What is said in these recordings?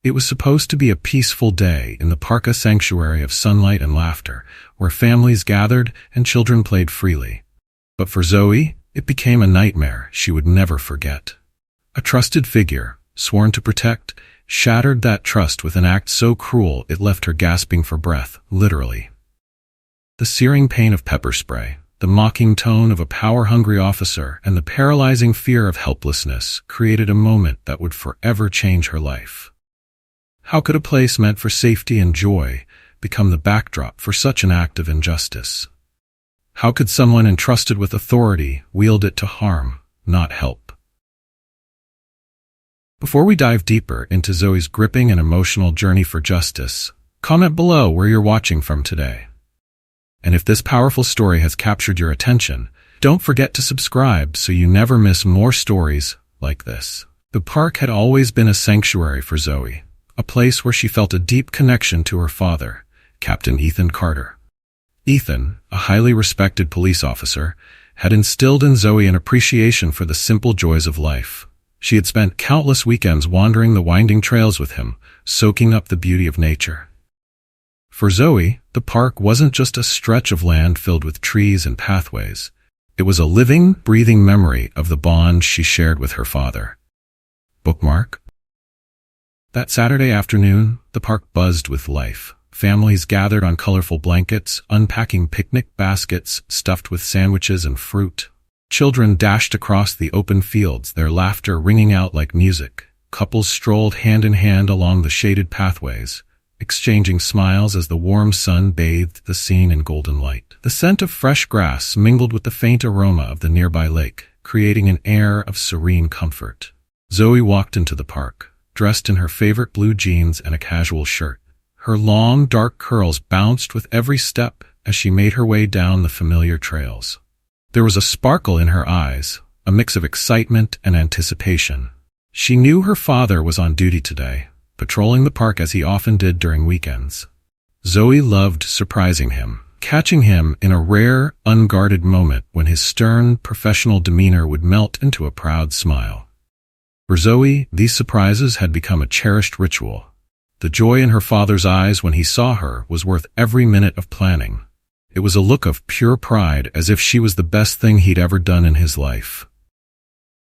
It was supposed to be a peaceful day in the park, a sanctuary of sunlight and laughter, where families gathered and children played freely. But for Zoe, it became a nightmare she would never forget. A trusted figure, sworn to protect, shattered that trust with an act so cruel it left her gasping for breath, literally. The searing pain of pepper spray, the mocking tone of a power-hungry officer, and the paralyzing fear of helplessness created a moment that would forever change her life. How could a place meant for safety and joy become the backdrop for such an act of injustice? How could someone entrusted with authority wield it to harm, not help? Before we dive deeper into Zoe's gripping and emotional journey for justice, comment below where you're watching from today. And if this powerful story has captured your attention, don't forget to subscribe so you never miss more stories like this. The park had always been a sanctuary for Zoe, a place where she felt a deep connection to her father, Captain Ethan Carter. Ethan, a highly respected police officer, had instilled in Zoe an appreciation for the simple joys of life. She had spent countless weekends wandering the winding trails with him, soaking up the beauty of nature. For Zoe, the park wasn't just a stretch of land filled with trees and pathways. It was a living, breathing memory of the bond she shared with her father. Bookmark? That Saturday afternoon, the park buzzed with life. Families gathered on colorful blankets, unpacking picnic baskets stuffed with sandwiches and fruit. Children dashed across the open fields, their laughter ringing out like music. Couples strolled hand in hand along the shaded pathways, exchanging smiles as the warm sun bathed the scene in golden light. The scent of fresh grass mingled with the faint aroma of the nearby lake, creating an air of serene comfort. Zoe walked into the park, dressed in her favorite blue jeans and a casual shirt. Her long, dark curls bounced with every step as she made her way down the familiar trails. There was a sparkle in her eyes, a mix of excitement and anticipation. She knew her father was on duty today, patrolling the park as he often did during weekends. Zoe loved surprising him, catching him in a rare, unguarded moment when his stern, professional demeanor would melt into a proud smile. For Zoe, these surprises had become a cherished ritual. The joy in her father's eyes when he saw her was worth every minute of planning. It was a look of pure pride, as if she was the best thing he'd ever done in his life.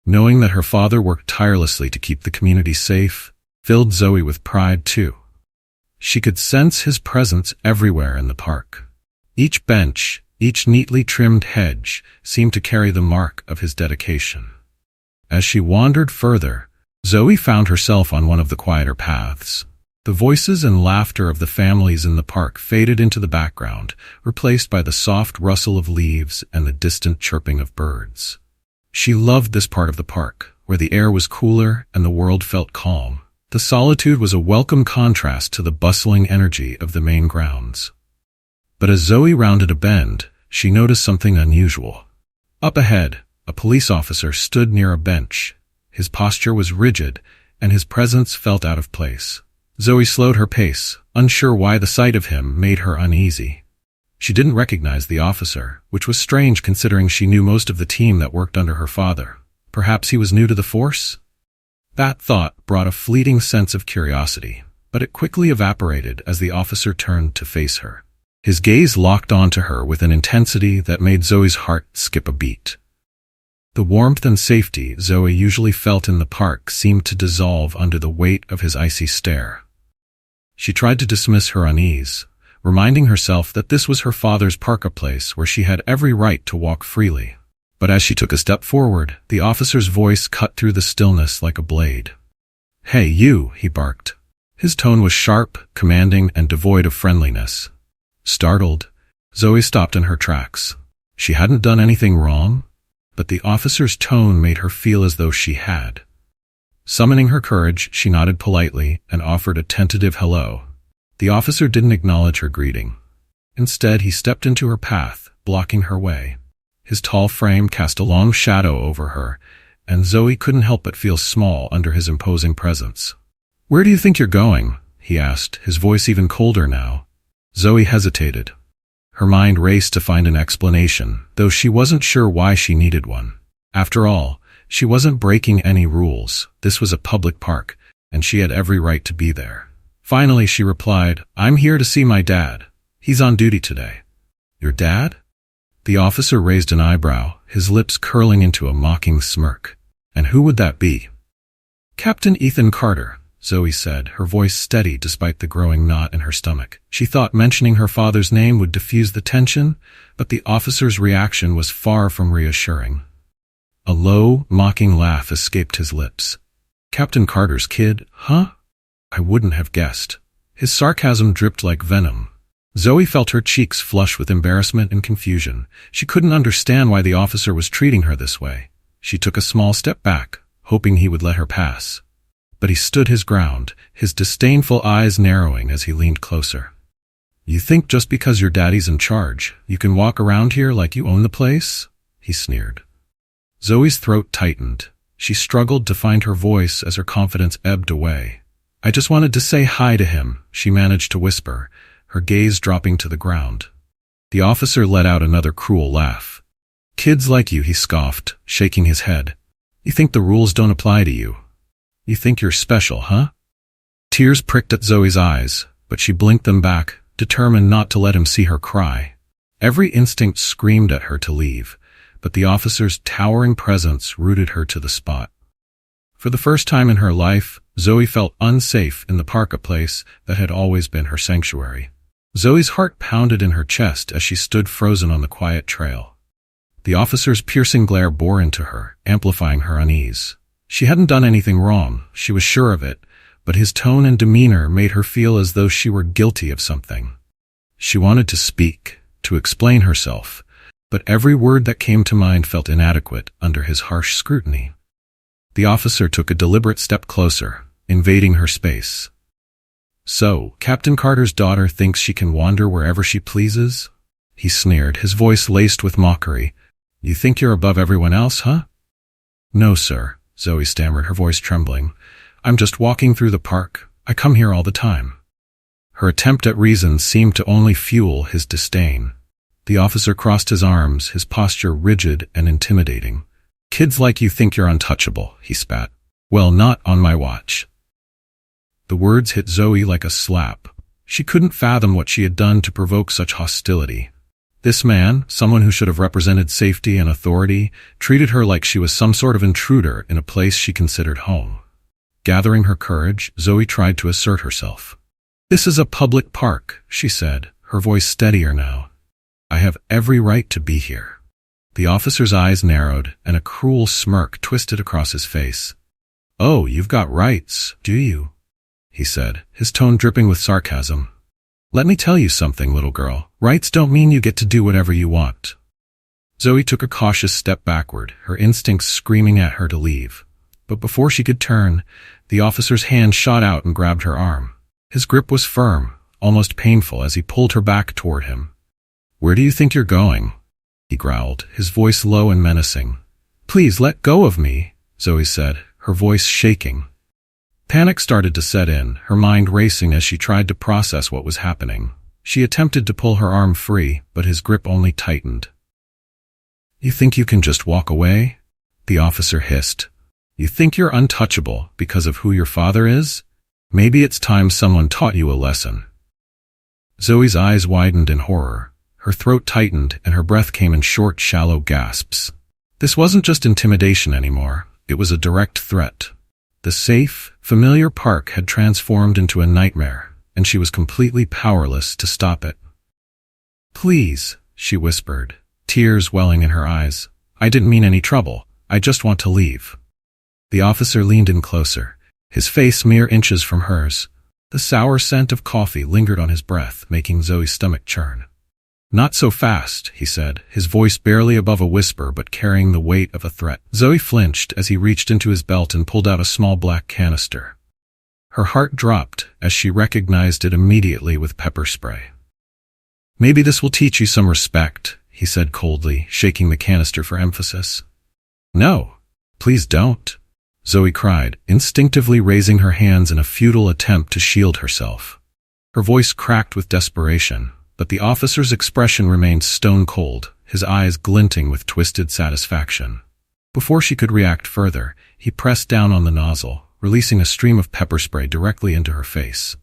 Knowing that her father worked tirelessly to keep the community safe filled Zoe with pride too. She could sense his presence everywhere in the park. Each bench, each neatly trimmed hedge seemed to carry the mark of his dedication. As she wandered further, Zoe found herself on one of the quieter paths. The voices and laughter of the families in the park faded into the background, replaced by the soft rustle of leaves and the distant chirping of birds. She loved this part of the park, where the air was cooler and the world felt calm. The solitude was a welcome contrast to the bustling energy of the main grounds. But as Zoe rounded a bend, she noticed something unusual. Up ahead, a police officer stood near a bench. His posture was rigid, and his presence felt out of place. Zoe slowed her pace, unsure why the sight of him made her uneasy. She didn't recognize the officer, which was strange considering she knew most of the team that worked under her father. Perhaps he was new to the force? That thought brought a fleeting sense of curiosity, but it quickly evaporated as the officer turned to face her. His gaze locked onto her with an intensity that made Zoe's heart skip a beat. The warmth and safety Zoe usually felt in the park seemed to dissolve under the weight of his icy stare. She tried to dismiss her unease, reminding herself that this was her father's park, a place where she had every right to walk freely. But as she took a step forward, the officer's voice cut through the stillness like a blade. "Hey, you," he barked. His tone was sharp, commanding, and devoid of friendliness. Startled, Zoe stopped in her tracks. She hadn't done anything wrong, but the officer's tone made her feel as though she had. Summoning her courage, she nodded politely and offered a tentative hello. The officer didn't acknowledge her greeting. Instead, he stepped into her path, blocking her way. His tall frame cast a long shadow over her, and Zoe couldn't help but feel small under his imposing presence. "Where do you think you're going?" he asked, his voice even colder now. Zoe hesitated. Her mind raced to find an explanation, though she wasn't sure why she needed one. After all, she wasn't breaking any rules. This was a public park, and she had every right to be there. Finally, she replied, "I'm here to see my dad. He's on duty today." "Your dad?" The officer raised an eyebrow, his lips curling into a mocking smirk. "And who would that be?" "Captain Ethan Carter," Zoe said, her voice steady despite the growing knot in her stomach. She thought mentioning her father's name would diffuse the tension, but the officer's reaction was far from reassuring. A low, mocking laugh escaped his lips. "Captain Carter's kid, huh? I wouldn't have guessed." His sarcasm dripped like venom. Zoe felt her cheeks flush with embarrassment and confusion. She couldn't understand why the officer was treating her this way. She took a small step back, hoping he would let her pass. But he stood his ground, his disdainful eyes narrowing as he leaned closer. "You think just because your daddy's in charge, you can walk around here like you own the place?" he sneered. Zoe's throat tightened. She struggled to find her voice as her confidence ebbed away. "I just wanted to say hi to him," she managed to whisper, her gaze dropping to the ground. The officer let out another cruel laugh. "Kids like you," he scoffed, shaking his head. "You think the rules don't apply to you? You think you're special, huh?" Tears pricked at Zoe's eyes, but she blinked them back, determined not to let him see her cry. Every instinct screamed at her to leave, but the officer's towering presence rooted her to the spot. For the first time in her life, Zoe felt unsafe in the park, a place that had always been her sanctuary. Zoe's heart pounded in her chest as she stood frozen on the quiet trail. The officer's piercing glare bore into her, amplifying her unease. She hadn't done anything wrong, she was sure of it, but his tone and demeanor made her feel as though she were guilty of something. She wanted to speak, to explain herself, but every word that came to mind felt inadequate under his harsh scrutiny. The officer took a deliberate step closer, invading her space. "So, Captain Carter's daughter thinks she can wander wherever she pleases?" he sneered, his voice laced with mockery. "You think you're above everyone else, huh?" "No, sir," Zoe stammered, her voice trembling. "I'm just walking through the park. I come here all the time." Her attempt at reason seemed to only fuel his disdain. The officer crossed his arms, his posture rigid and intimidating. "Kids like you think you're untouchable," he spat. "Well, not on my watch." The words hit Zoe like a slap. She couldn't fathom what she had done to provoke such hostility. This man, someone who should have represented safety and authority, treated her like she was some sort of intruder in a place she considered home. Gathering her courage, Zoe tried to assert herself. "This is a public park," she said, her voice steadier now. "I have every right to be here." The officer's eyes narrowed, and a cruel smirk twisted across his face. "Oh, you've got rights, do you?" he said, his tone dripping with sarcasm. "Let me tell you something, little girl. Rights don't mean you get to do whatever you want." Zoe took a cautious step backward, her instincts screaming at her to leave. But before she could turn, the officer's hand shot out and grabbed her arm. His grip was firm, almost painful, as he pulled her back toward him. "Where do you think you're going?" he growled, his voice low and menacing. "Please let go of me," Zoe said, her voice shaking. Panic started to set in, her mind racing as she tried to process what was happening. She attempted to pull her arm free, but his grip only tightened. "You think you can just walk away?" the officer hissed. "You think you're untouchable because of who your father is? Maybe it's time someone taught you a lesson." Zoe's eyes widened in horror. Her throat tightened and her breath came in short, shallow gasps. This wasn't just intimidation anymore. It was a direct threat. The safe, familiar park had transformed into a nightmare, and she was completely powerless to stop it. "Please," she whispered, tears welling in her eyes. "I didn't mean any trouble. I just want to leave." The officer leaned in closer, his face mere inches from hers. The sour scent of coffee lingered on his breath, making Zoe's stomach churn. "Not so fast," he said, his voice barely above a whisper but carrying the weight of a threat. Zoe flinched as he reached into his belt and pulled out a small black canister. Her heart dropped as she recognized it immediately with pepper spray. "Maybe this will teach you some respect," he said coldly, shaking the canister for emphasis. "No, please don't," Zoe cried, instinctively raising her hands in a futile attempt to shield herself. Her voice cracked with desperation, but the officer's expression remained stone cold, his eyes glinting with twisted satisfaction. Before she could react further, he pressed down on the nozzle, releasing a stream of pepper spray directly into her face.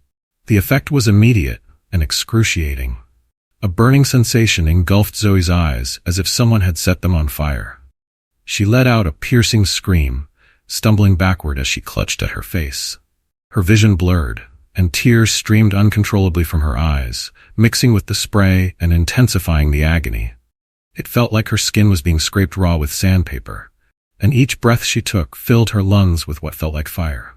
The effect was immediate and excruciating. A burning sensation engulfed Zoe's eyes as if someone had set them on fire. She let out a piercing scream, stumbling backward as she clutched at her face. Her vision blurred, and tears streamed uncontrollably from her eyes, mixing with the spray and intensifying the agony. It felt like her skin was being scraped raw with sandpaper, and each breath she took filled her lungs with what felt like fire.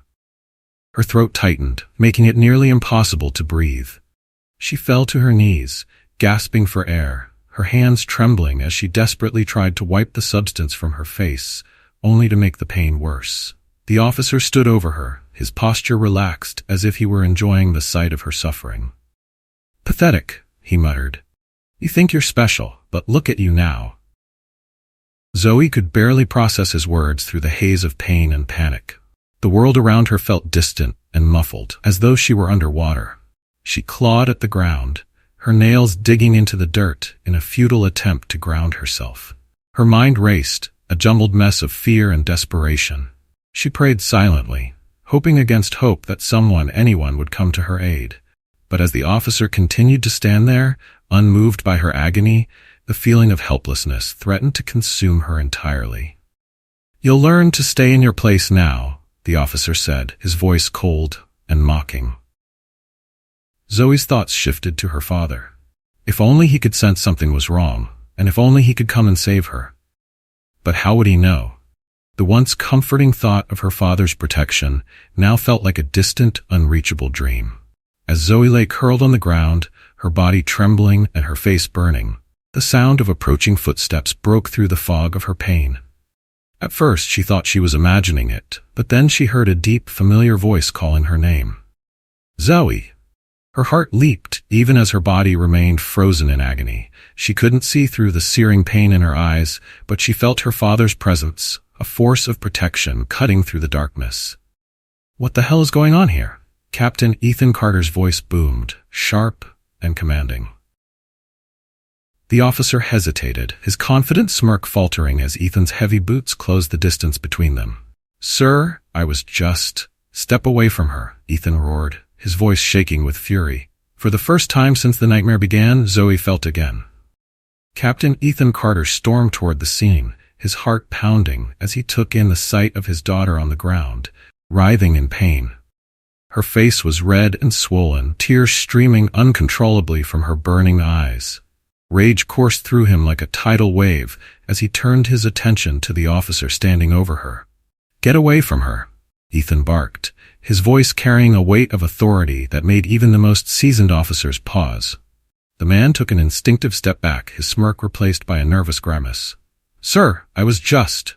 Her throat tightened, making it nearly impossible to breathe. She fell to her knees, gasping for air, her hands trembling as she desperately tried to wipe the substance from her face, only to make the pain worse. The officer stood over her, his posture relaxed as if he were enjoying the sight of her suffering. "Pathetic," he muttered. "You think you're special, but look at you now." Zoe could barely process his words through the haze of pain and panic. The world around her felt distant and muffled, as though she were underwater. She clawed at the ground, her nails digging into the dirt in a futile attempt to ground herself. Her mind raced, a jumbled mess of fear and desperation. She prayed silently, hoping against hope that anyone would come to her aid. But as the officer continued to stand there, unmoved by her agony, the feeling of helplessness threatened to consume her entirely. "You'll learn to stay in your place now," the officer said, his voice cold and mocking. Zoe's thoughts shifted to her father. If only he could sense something was wrong, and if only he could come and save her. But how would he know? The once comforting thought of her father's protection now felt like a distant, unreachable dream. As Zoe lay curled on the ground, her body trembling and her face burning, the sound of approaching footsteps broke through the fog of her pain. At first she thought she was imagining it, but then she heard a deep, familiar voice calling her name. "Zoe!" Her heart leaped, even as her body remained frozen in agony. She couldn't see through the searing pain in her eyes, but she felt her father's presence, a force of protection cutting through the darkness. "What the hell is going on here?" Captain Ethan Carter's voice boomed, sharp and commanding. The officer hesitated, his confident smirk faltering as Ethan's heavy boots closed the distance between them. "Sir, I was just—" "Step away from her," Ethan roared, his voice shaking with fury. For the first time since the nightmare began, Zoe felt again. Captain Ethan Carter stormed toward the scene, his heart pounding as he took in the sight of his daughter on the ground, writhing in pain. Her face was red and swollen, tears streaming uncontrollably from her burning eyes. Rage coursed through him like a tidal wave as he turned his attention to the officer standing over her. "Get away from her," Ethan barked, his voice carrying a weight of authority that made even the most seasoned officers pause. The man took an instinctive step back, his smirk replaced by a nervous grimace. "Sir, I was just—"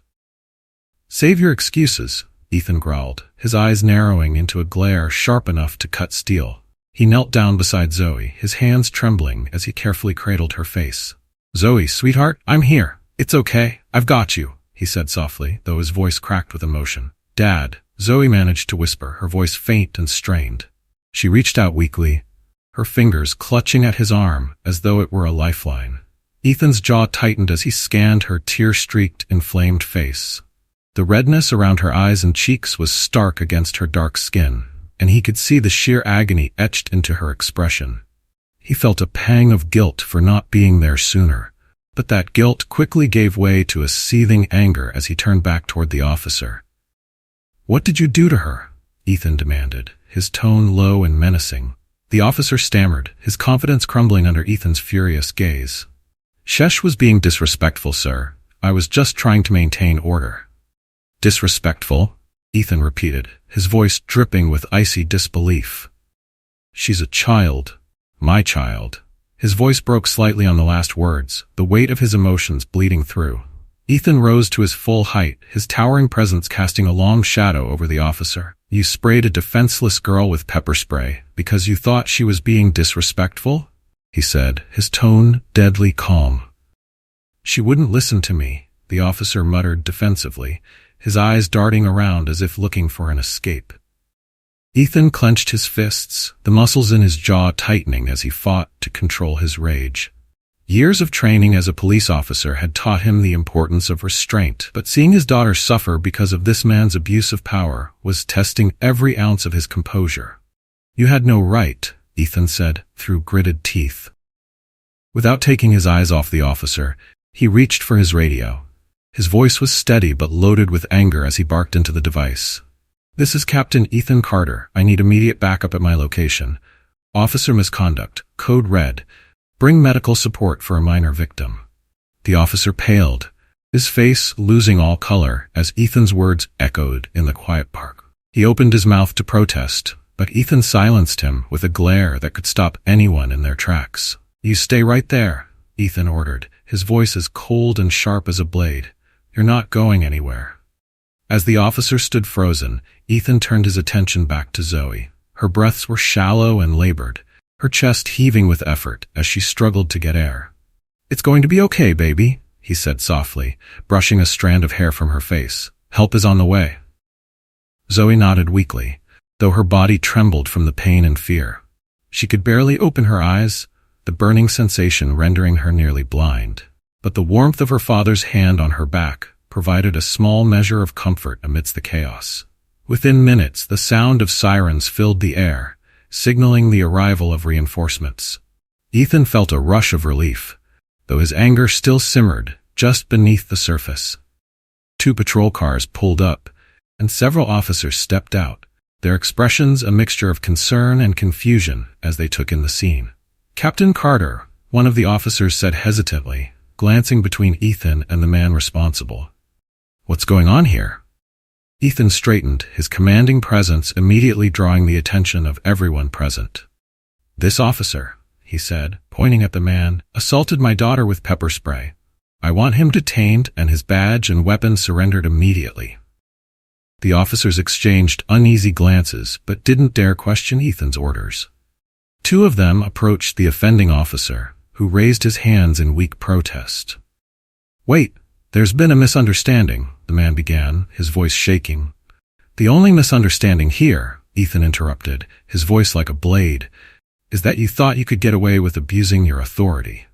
"Save your excuses," Ethan growled, his eyes narrowing into a glare sharp enough to cut steel. He knelt down beside Zoe, his hands trembling as he carefully cradled her face. "Zoe, sweetheart, I'm here. It's okay. I've got you," he said softly, though his voice cracked with emotion. "Dad," Zoe managed to whisper, her voice faint and strained. She reached out weakly, her fingers clutching at his arm as though it were a lifeline. Ethan's jaw tightened as he scanned her tear-streaked, inflamed face. The redness around her eyes and cheeks was stark against her dark skin, and he could see the sheer agony etched into her expression. He felt a pang of guilt for not being there sooner, but that guilt quickly gave way to a seething anger as he turned back toward the officer. "What did you do to her?" Ethan demanded, his tone low and menacing. The officer stammered, his confidence crumbling under Ethan's furious gaze. "Shesh was being disrespectful, sir. I was just trying to maintain order." "Disrespectful?" Ethan repeated, his voice dripping with icy disbelief. "She's a child. My child." His voice broke slightly on the last words, the weight of his emotions bleeding through. Ethan rose to his full height, his towering presence casting a long shadow over the officer. "You sprayed a defenseless girl with pepper spray because you thought she was being disrespectful?" he said, his tone deadly calm. "She wouldn't listen to me," the officer muttered defensively, his eyes darting around as if looking for an escape. Ethan clenched his fists, the muscles in his jaw tightening as he fought to control his rage. Years of training as a police officer had taught him the importance of restraint, but seeing his daughter suffer because of this man's abuse of power was testing every ounce of his composure. "You had no right," Ethan said, through gritted teeth. Without taking his eyes off the officer, he reached for his radio. His voice was steady but loaded with anger as he barked into the device. "This is Captain Ethan Carter. I need immediate backup at my location. Officer misconduct. Code red. Bring medical support for a minor victim." The officer paled, his face losing all color as Ethan's words echoed in the quiet park. He opened his mouth to protest, but Ethan silenced him with a glare that could stop anyone in their tracks. "You stay right there," Ethan ordered, his voice as cold and sharp as a blade. "You're not going anywhere." As the officer stood frozen, Ethan turned his attention back to Zoe. Her breaths were shallow and labored, her chest heaving with effort as she struggled to get air. "It's going to be okay, baby," he said softly, brushing a strand of hair from her face. "Help is on the way." Zoe nodded weakly, though her body trembled from the pain and fear. She could barely open her eyes, the burning sensation rendering her nearly blind. But the warmth of her father's hand on her back provided a small measure of comfort amidst the chaos. Within minutes, the sound of sirens filled the air, signaling the arrival of reinforcements. Ethan felt a rush of relief, though his anger still simmered just beneath the surface. 2 patrol cars pulled up, and several officers stepped out, their expressions a mixture of concern and confusion as they took in the scene. "Captain Carter," one of the officers said hesitantly, glancing between Ethan and the man responsible. "What's going on here?" Ethan straightened, his commanding presence immediately drawing the attention of everyone present. "This officer," he said, pointing at the man, "assaulted my daughter with pepper spray. I want him detained and his badge and weapon surrendered immediately." The officers exchanged uneasy glances but didn't dare question Ethan's orders. 2 of them approached the offending officer, who raised his hands in weak protest. "Wait, there's been a misunderstanding," the man began, his voice shaking. "The only misunderstanding here," Ethan interrupted, his voice like a blade, "is that you thought you could get away with abusing your authority."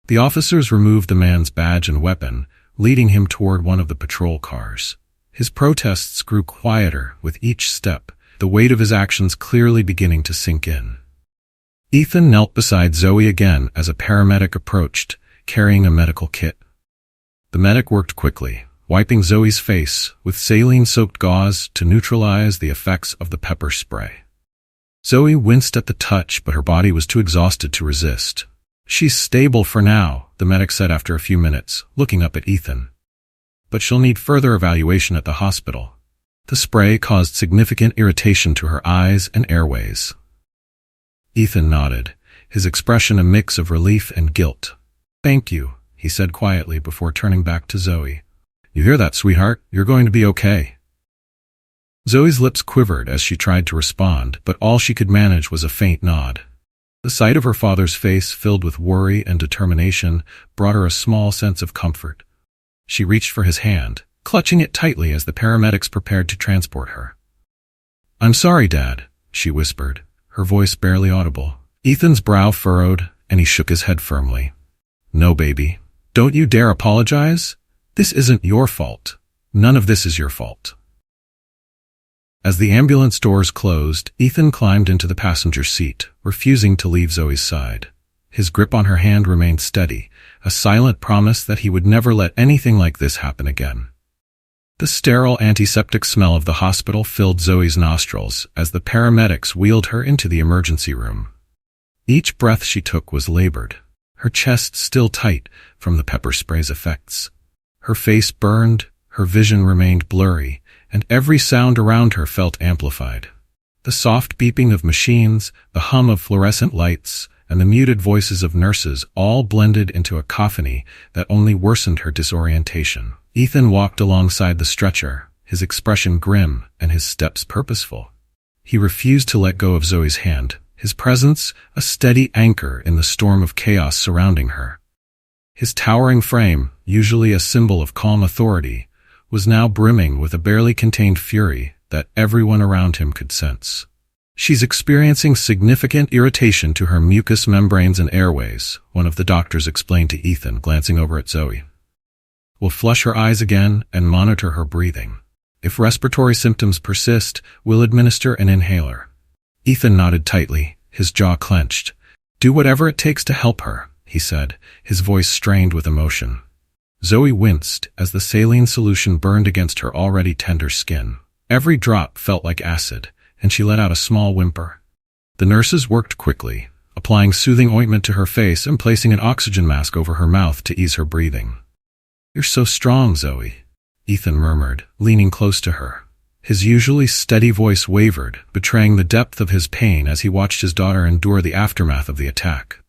The officers removed the man's badge and weapon, leading him toward one of the patrol cars. His protests grew quieter with each step, the weight of his actions clearly beginning to sink in. Ethan knelt beside Zoe again as a paramedic approached, carrying a medical kit. The medic worked quickly, wiping Zoe's face with saline-soaked gauze to neutralize the effects of the pepper spray. Zoe winced at the touch, but her body was too exhausted to resist. "She's stable for now," the medic said after a few minutes, looking up at Ethan. "But she'll need further evaluation at the hospital." The spray caused significant irritation to her eyes and airways. Ethan nodded, his expression a mix of relief and guilt. "Thank you," he said quietly before turning back to Zoe. "You hear that, sweetheart? You're going to be okay." Zoe's lips quivered as she tried to respond, but all she could manage was a faint nod. The sight of her father's face filled with worry and determination brought her a small sense of comfort. She reached for his hand, clutching it tightly as the paramedics prepared to transport her. "I'm sorry, Dad," she whispered, her voice barely audible. Ethan's brow furrowed, and he shook his head firmly. "No, baby. Don't you dare apologize. This isn't your fault. None of this is your fault." As the ambulance doors closed, Ethan climbed into the passenger seat, refusing to leave Zoe's side. His grip on her hand remained steady, a silent promise that he would never let anything like this happen again. The sterile antiseptic smell of the hospital filled Zoe's nostrils as the paramedics wheeled her into the emergency room. Each breath she took was labored, her chest still tight from the pepper spray's effects. Her face burned, her vision remained blurry, and every sound around her felt amplified. The soft beeping of machines, the hum of fluorescent lights, and the muted voices of nurses all blended into a cacophony that only worsened her disorientation. Ethan walked alongside the stretcher, his expression grim and his steps purposeful. He refused to let go of Zoe's hand, his presence a steady anchor in the storm of chaos surrounding her. His towering frame, usually a symbol of calm authority, was now brimming with a barely contained fury that everyone around him could sense. She's experiencing significant irritation to her mucous membranes and airways, one of the doctors explained to Ethan, glancing over at Zoe. We'll flush her eyes again and monitor her breathing. If respiratory symptoms persist, we'll administer an inhaler. Ethan nodded tightly, his jaw clenched. Do whatever it takes to help her, he said, his voice strained with emotion. Zoe winced as the saline solution burned against her already tender skin. Every drop felt like acid, and she let out a small whimper. The nurses worked quickly, applying soothing ointment to her face and placing an oxygen mask over her mouth to ease her breathing. You're so strong, Zoe, Ethan murmured, leaning close to her. His usually steady voice wavered, betraying the depth of his pain as he watched his daughter endure the aftermath of the attack.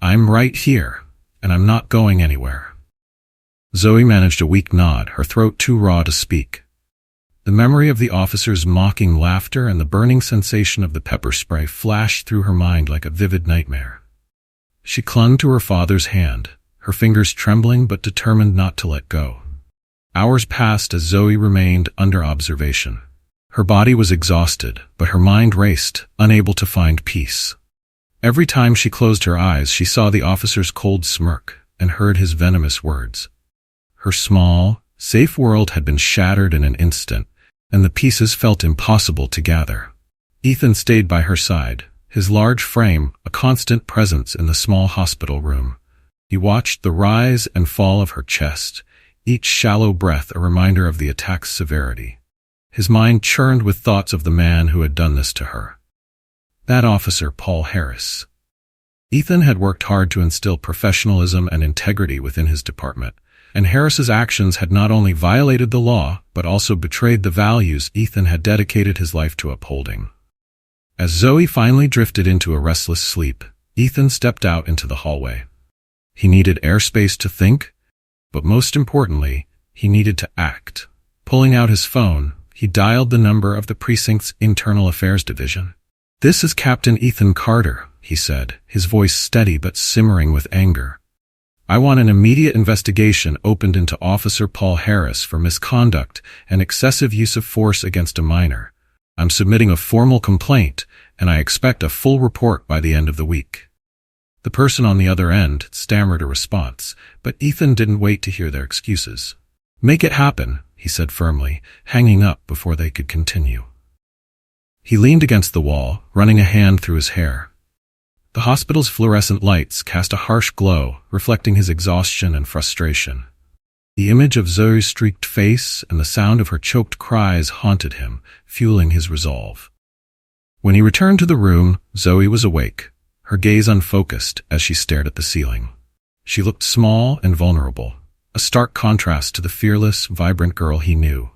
I'm right here, and I'm not going anywhere. Zoe managed a weak nod, her throat too raw to speak. The memory of the officer's mocking laughter and the burning sensation of the pepper spray flashed through her mind like a vivid nightmare. She clung to her father's hand, her fingers trembling but determined not to let go. Hours passed as Zoe remained under observation. Her body was exhausted, but her mind raced, unable to find peace. Every time she closed her eyes, she saw the officer's cold smirk and heard his venomous words. Her small, safe world had been shattered in an instant, and the pieces felt impossible to gather. Ethan stayed by her side, his large frame a constant presence in the small hospital room. He watched the rise and fall of her chest, each shallow breath a reminder of the attack's severity. His mind churned with thoughts of the man who had done this to her. That officer, Paul Harris. Ethan had worked hard to instill professionalism and integrity within his department, and Harris's actions had not only violated the law, but also betrayed the values Ethan had dedicated his life to upholding. As Zoe finally drifted into a restless sleep, Ethan stepped out into the hallway. He needed airspace to think, but most importantly, he needed to act. Pulling out his phone, he dialed the number of the precinct's Internal Affairs Division. "This is Captain Ethan Carter," he said, his voice steady but simmering with anger. "I want an immediate investigation opened into Officer Paul Harris for misconduct and excessive use of force against a minor. I'm submitting a formal complaint, and I expect a full report by the end of the week." The person on the other end stammered a response, but Ethan didn't wait to hear their excuses. "Make it happen," he said firmly, hanging up before they could continue. He leaned against the wall, running a hand through his hair. The hospital's fluorescent lights cast a harsh glow, reflecting his exhaustion and frustration. The image of Zoe's streaked face and the sound of her choked cries haunted him, fueling his resolve. When he returned to the room, Zoe was awake, her gaze unfocused as she stared at the ceiling. She looked small and vulnerable, a stark contrast to the fearless, vibrant girl he knew.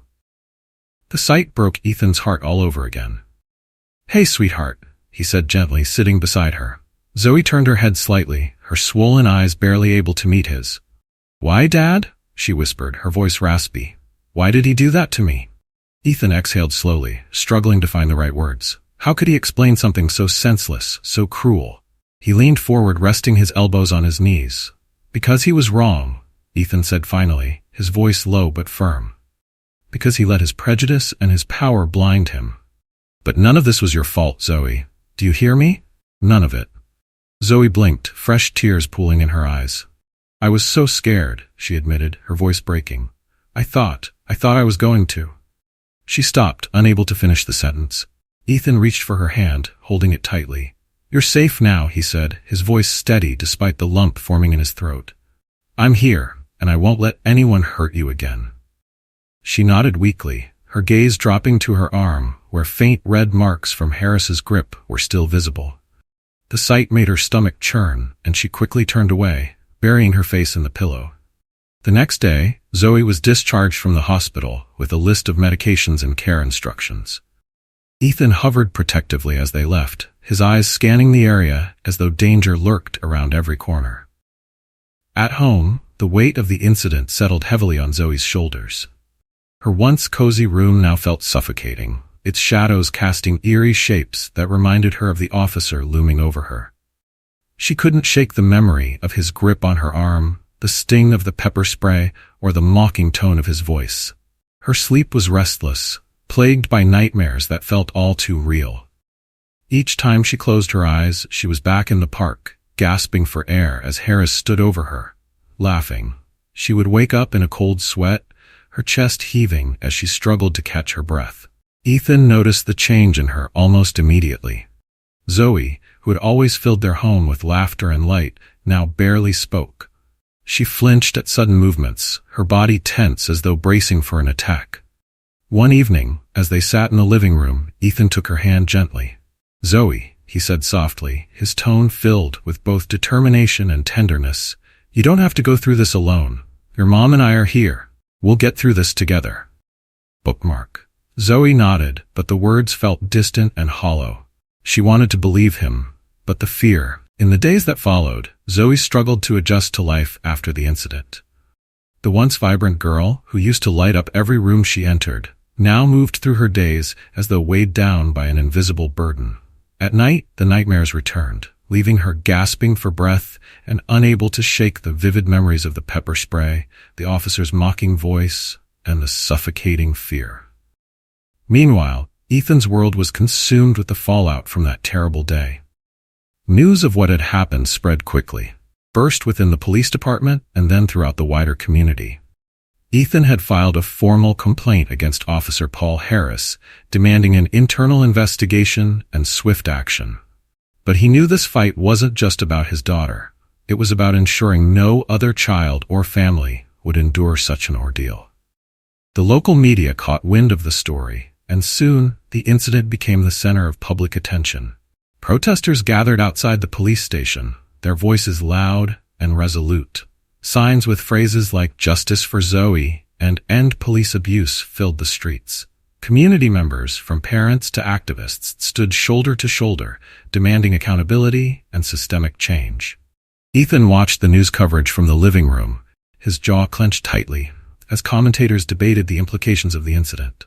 The sight broke Ethan's heart all over again. "Hey, sweetheart," he said gently, sitting beside her. Zoe turned her head slightly, her swollen eyes barely able to meet his. "Why, Dad?" she whispered, her voice raspy. "Why did he do that to me?" Ethan exhaled slowly, struggling to find the right words. How could he explain something so senseless, so cruel? He leaned forward, resting his elbows on his knees. "Because he was wrong," Ethan said finally, his voice low but firm. "Because he let his prejudice and his power blind him. But none of this was your fault, Zoe. Do you hear me? None of it." Zoe blinked, fresh tears pooling in her eyes. "I was so scared," she admitted, her voice breaking. I thought I was going to." She stopped, unable to finish the sentence. Ethan reached for her hand, holding it tightly. "You're safe now," he said, his voice steady despite the lump forming in his throat. "I'm here, and I won't let anyone hurt you again." She nodded weakly, her gaze dropping to her arm, where faint red marks from Harris's grip were still visible. The sight made her stomach churn, and she quickly turned away, burying her face in the pillow. The next day, Zoe was discharged from the hospital with a list of medications and care instructions. Ethan hovered protectively as they left, his eyes scanning the area as though danger lurked around every corner. At home, the weight of the incident settled heavily on Zoe's shoulders. Her once cozy room now felt suffocating, its shadows casting eerie shapes that reminded her of the officer looming over her. She couldn't shake the memory of his grip on her arm, the sting of the pepper spray, or the mocking tone of his voice. Her sleep was restless, plagued by nightmares that felt all too real. Each time she closed her eyes, she was back in the park, gasping for air as Harris stood over her, laughing. She would wake up in a cold sweat, her chest heaving as she struggled to catch her breath. Ethan noticed the change in her almost immediately. Zoe, who had always filled their home with laughter and light, now barely spoke. She flinched at sudden movements, her body tense as though bracing for an attack. One evening, as they sat in the living room, Ethan took her hand gently. "Zoe," he said softly, his tone filled with both determination and tenderness, "you don't have to go through this alone. Your mom and I are here. We'll get through this together." Bookmark. Zoe nodded, but the words felt distant and hollow. She wanted to believe him, but the fear. In the days that followed, Zoe struggled to adjust to life after the incident. The once vibrant girl, who used to light up every room she entered, now moved through her days as though weighed down by an invisible burden. At night, the nightmares returned, leaving her gasping for breath and unable to shake the vivid memories of the pepper spray, the officer's mocking voice, and the suffocating fear. Meanwhile, Ethan's world was consumed with the fallout from that terrible day. News of what had happened spread quickly, burst within the police department and then throughout the wider community. Ethan had filed a formal complaint against Officer Paul Harris, demanding an internal investigation and swift action. But he knew this fight wasn't just about his daughter. It was about ensuring no other child or family would endure such an ordeal. The local media caught wind of the story, and soon the incident became the center of public attention. Protesters gathered outside the police station, their voices loud and resolute. Signs with phrases like "Justice for Zoe" and "End police abuse" filled the streets. Community members, from parents to activists, stood shoulder to shoulder, demanding accountability and systemic change. Ethan watched the news coverage from the living room, his jaw clenched tightly, as commentators debated the implications of the incident.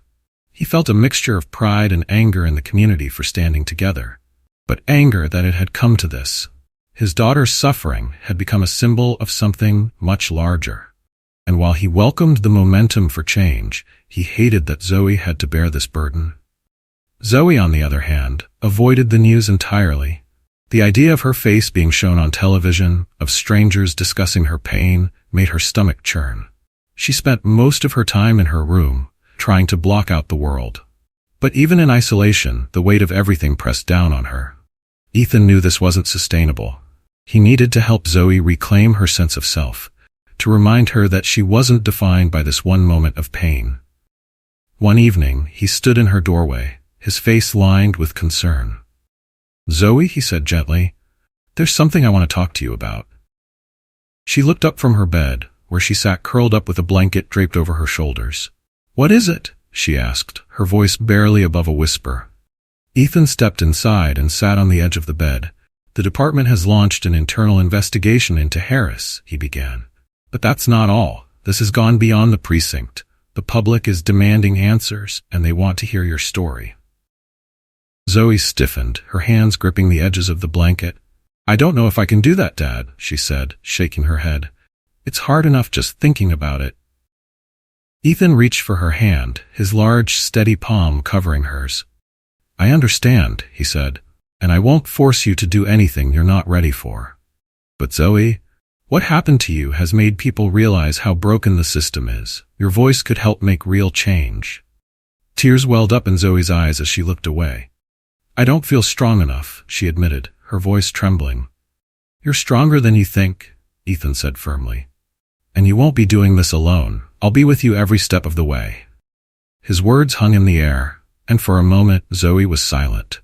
He felt a mixture of pride and anger in the community for standing together, but anger that it had come to this. His daughter's suffering had become a symbol of something much larger. And while he welcomed the momentum for change, he hated that Zoe had to bear this burden. Zoe, on the other hand, avoided the news entirely. The idea of her face being shown on television, of strangers discussing her pain, made her stomach churn. She spent most of her time in her room, trying to block out the world. But even in isolation, the weight of everything pressed down on her. Ethan knew this wasn't sustainable. He needed to help Zoe reclaim her sense of self, to remind her that she wasn't defined by this one moment of pain. One evening, he stood in her doorway, his face lined with concern. "Zoe," he said gently, "there's something I want to talk to you about." She looked up from her bed, where she sat curled up with a blanket draped over her shoulders. "What is it?" she asked, her voice barely above a whisper. Ethan stepped inside and sat on the edge of the bed. "The department has launched an internal investigation into Harris," he began. "But that's not all. This has gone beyond the precinct. The public is demanding answers, and they want to hear your story." Zoe stiffened, her hands gripping the edges of the blanket. "I don't know if I can do that, Dad," she said, shaking her head. "It's hard enough just thinking about it." Ethan reached for her hand, his large, steady palm covering hers. "I understand," he said, "and I won't force you to do anything you're not ready for. But Zoe, what happened to you has made people realize how broken the system is. Your voice could help make real change." Tears welled up in Zoe's eyes as she looked away. "I don't feel strong enough," she admitted, her voice trembling. "You're stronger than you think," Ethan said firmly. "And you won't be doing this alone. I'll be with you every step of the way." His words hung in the air, and for a moment Zoe was silent.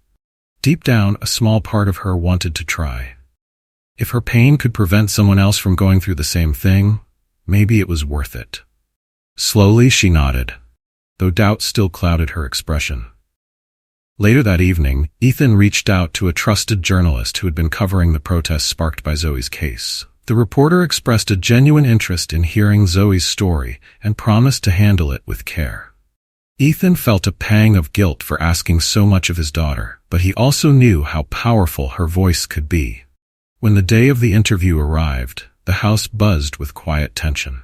Deep down, a small part of her wanted to try. If her pain could prevent someone else from going through the same thing, maybe it was worth it. Slowly she nodded, though doubt still clouded her expression. Later that evening, Ethan reached out to a trusted journalist who had been covering the protests sparked by Zoe's case. The reporter expressed a genuine interest in hearing Zoe's story and promised to handle it with care. Ethan felt a pang of guilt for asking so much of his daughter, but he also knew how powerful her voice could be. When the day of the interview arrived, the house buzzed with quiet tension.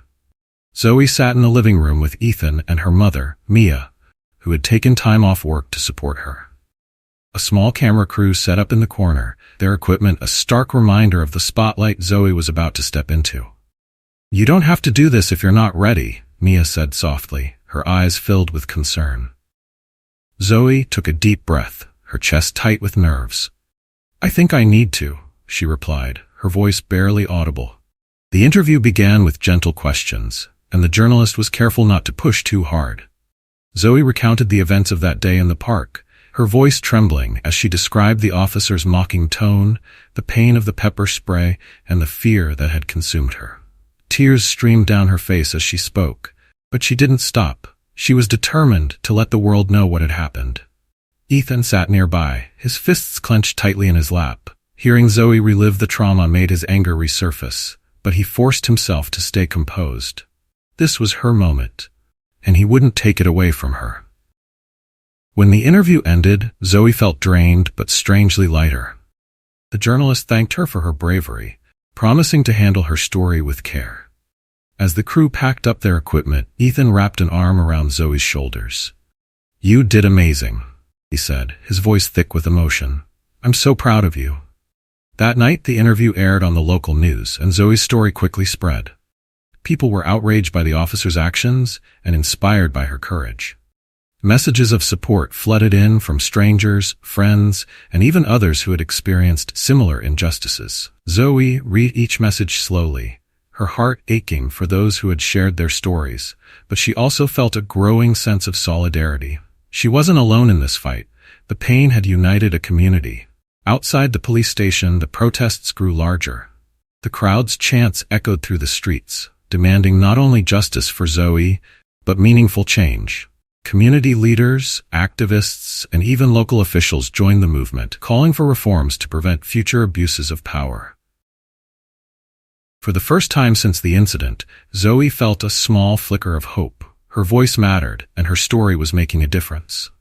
Zoe sat in the living room with Ethan and her mother, Mia, who had taken time off work to support her. a small camera crew set up in the corner, their equipment a stark reminder of the spotlight Zoe was about to step into. "You don't have to do this if you're not ready," Mia said softly, her eyes filled with concern. Zoe took a deep breath, her chest tight with nerves. "I think I need to," she replied, her voice barely audible. The interview began with gentle questions, and the journalist was careful not to push too hard. Zoe recounted the events of that day in the park, her voice trembling as she described the officer's mocking tone, the pain of the pepper spray, and the fear that had consumed her. Tears streamed down her face as she spoke, but she didn't stop. She was determined to let the world know what had happened. Ethan sat nearby, his fists clenched tightly in his lap. Hearing Zoe relive the trauma made his anger resurface, but he forced himself to stay composed. This was her moment, and he wouldn't take it away from her. When the interview ended, Zoe felt drained but strangely lighter. The journalist thanked her for her bravery, promising to handle her story with care. As the crew packed up their equipment, Ethan wrapped an arm around Zoe's shoulders. "You did amazing," he said, his voice thick with emotion. "I'm so proud of you." That night, the interview aired on the local news, and Zoe's story quickly spread. People were outraged by the officer's actions and inspired by her courage. Messages of support flooded in from strangers, friends, and even others who had experienced similar injustices. Zoe read each message slowly, her heart aching for those who had shared their stories, but she also felt a growing sense of solidarity. She wasn't alone in this fight. The pain had united a community. Outside the police station, the protests grew larger. The crowd's chants echoed through the streets, demanding not only justice for Zoe, but meaningful change. Community leaders, activists, and even local officials joined the movement, calling for reforms to prevent future abuses of power. For the first time since the incident, Zoe felt a small flicker of hope. Her voice mattered, and her story was making a difference.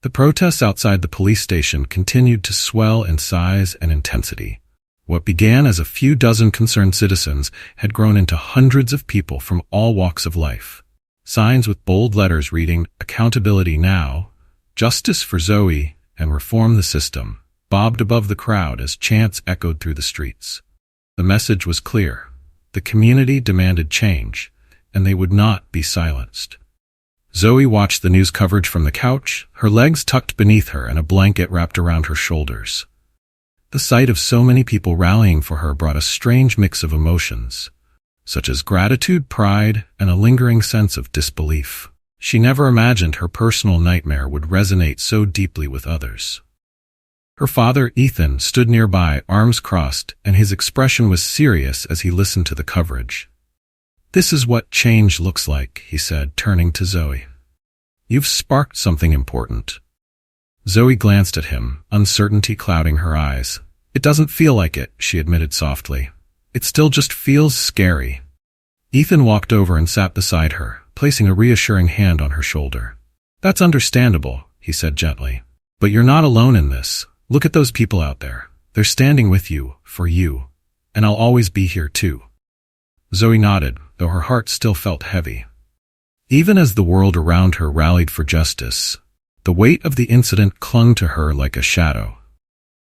The protests outside the police station continued to swell in size and intensity. What began as a few dozen concerned citizens had grown into hundreds of people from all walks of life. Signs with bold letters reading, "Accountability now," "Justice for Zoe," and "Reform the System," bobbed above the crowd as chants echoed through the streets. The message was clear. The community demanded change, and they would not be silenced. Zoe watched the news coverage from the couch, her legs tucked beneath her and a blanket wrapped around her shoulders. The sight of so many people rallying for her brought a strange mix of emotions, such as gratitude, pride, and a lingering sense of disbelief. She never imagined her personal nightmare would resonate so deeply with others. Her father, Ethan, stood nearby, arms crossed, and his expression was serious as he listened to the coverage. "This is what change looks like," he said, turning to Zoe. "You've sparked something important." Zoe glanced at him, uncertainty clouding her eyes. "It doesn't feel like it," she admitted softly. "It still just feels scary." Ethan walked over and sat beside her, placing a reassuring hand on her shoulder. "That's understandable," he said gently. "But you're not alone in this. Look at those people out there. They're standing with you, for you. And I'll always be here too." Zoe nodded, though her heart still felt heavy. Even as the world around her rallied for justice, the weight of the incident clung to her like a shadow.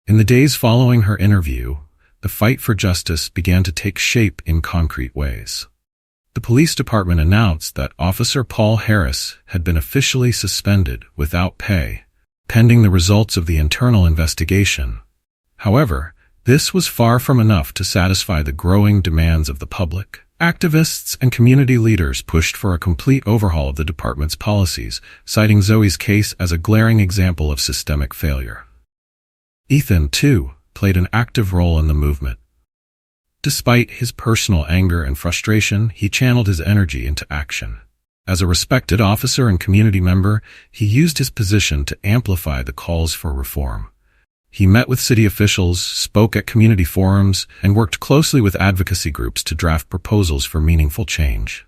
In the days following her interview, the fight for justice began to take shape in concrete ways. The police department announced that Officer Paul Harris had been officially suspended without pay, pending the results of the internal investigation. However, this was far from enough to satisfy the growing demands of the public. Activists and community leaders pushed for a complete overhaul of the department's policies, citing Zoe's case as a glaring example of systemic failure. Ethan, too, played an active role in the movement. Despite his personal anger and frustration, he channeled his energy into action. As a respected officer and community member, he used his position to amplify the calls for reform. He met with city officials, spoke at community forums, and worked closely with advocacy groups to draft proposals for meaningful change.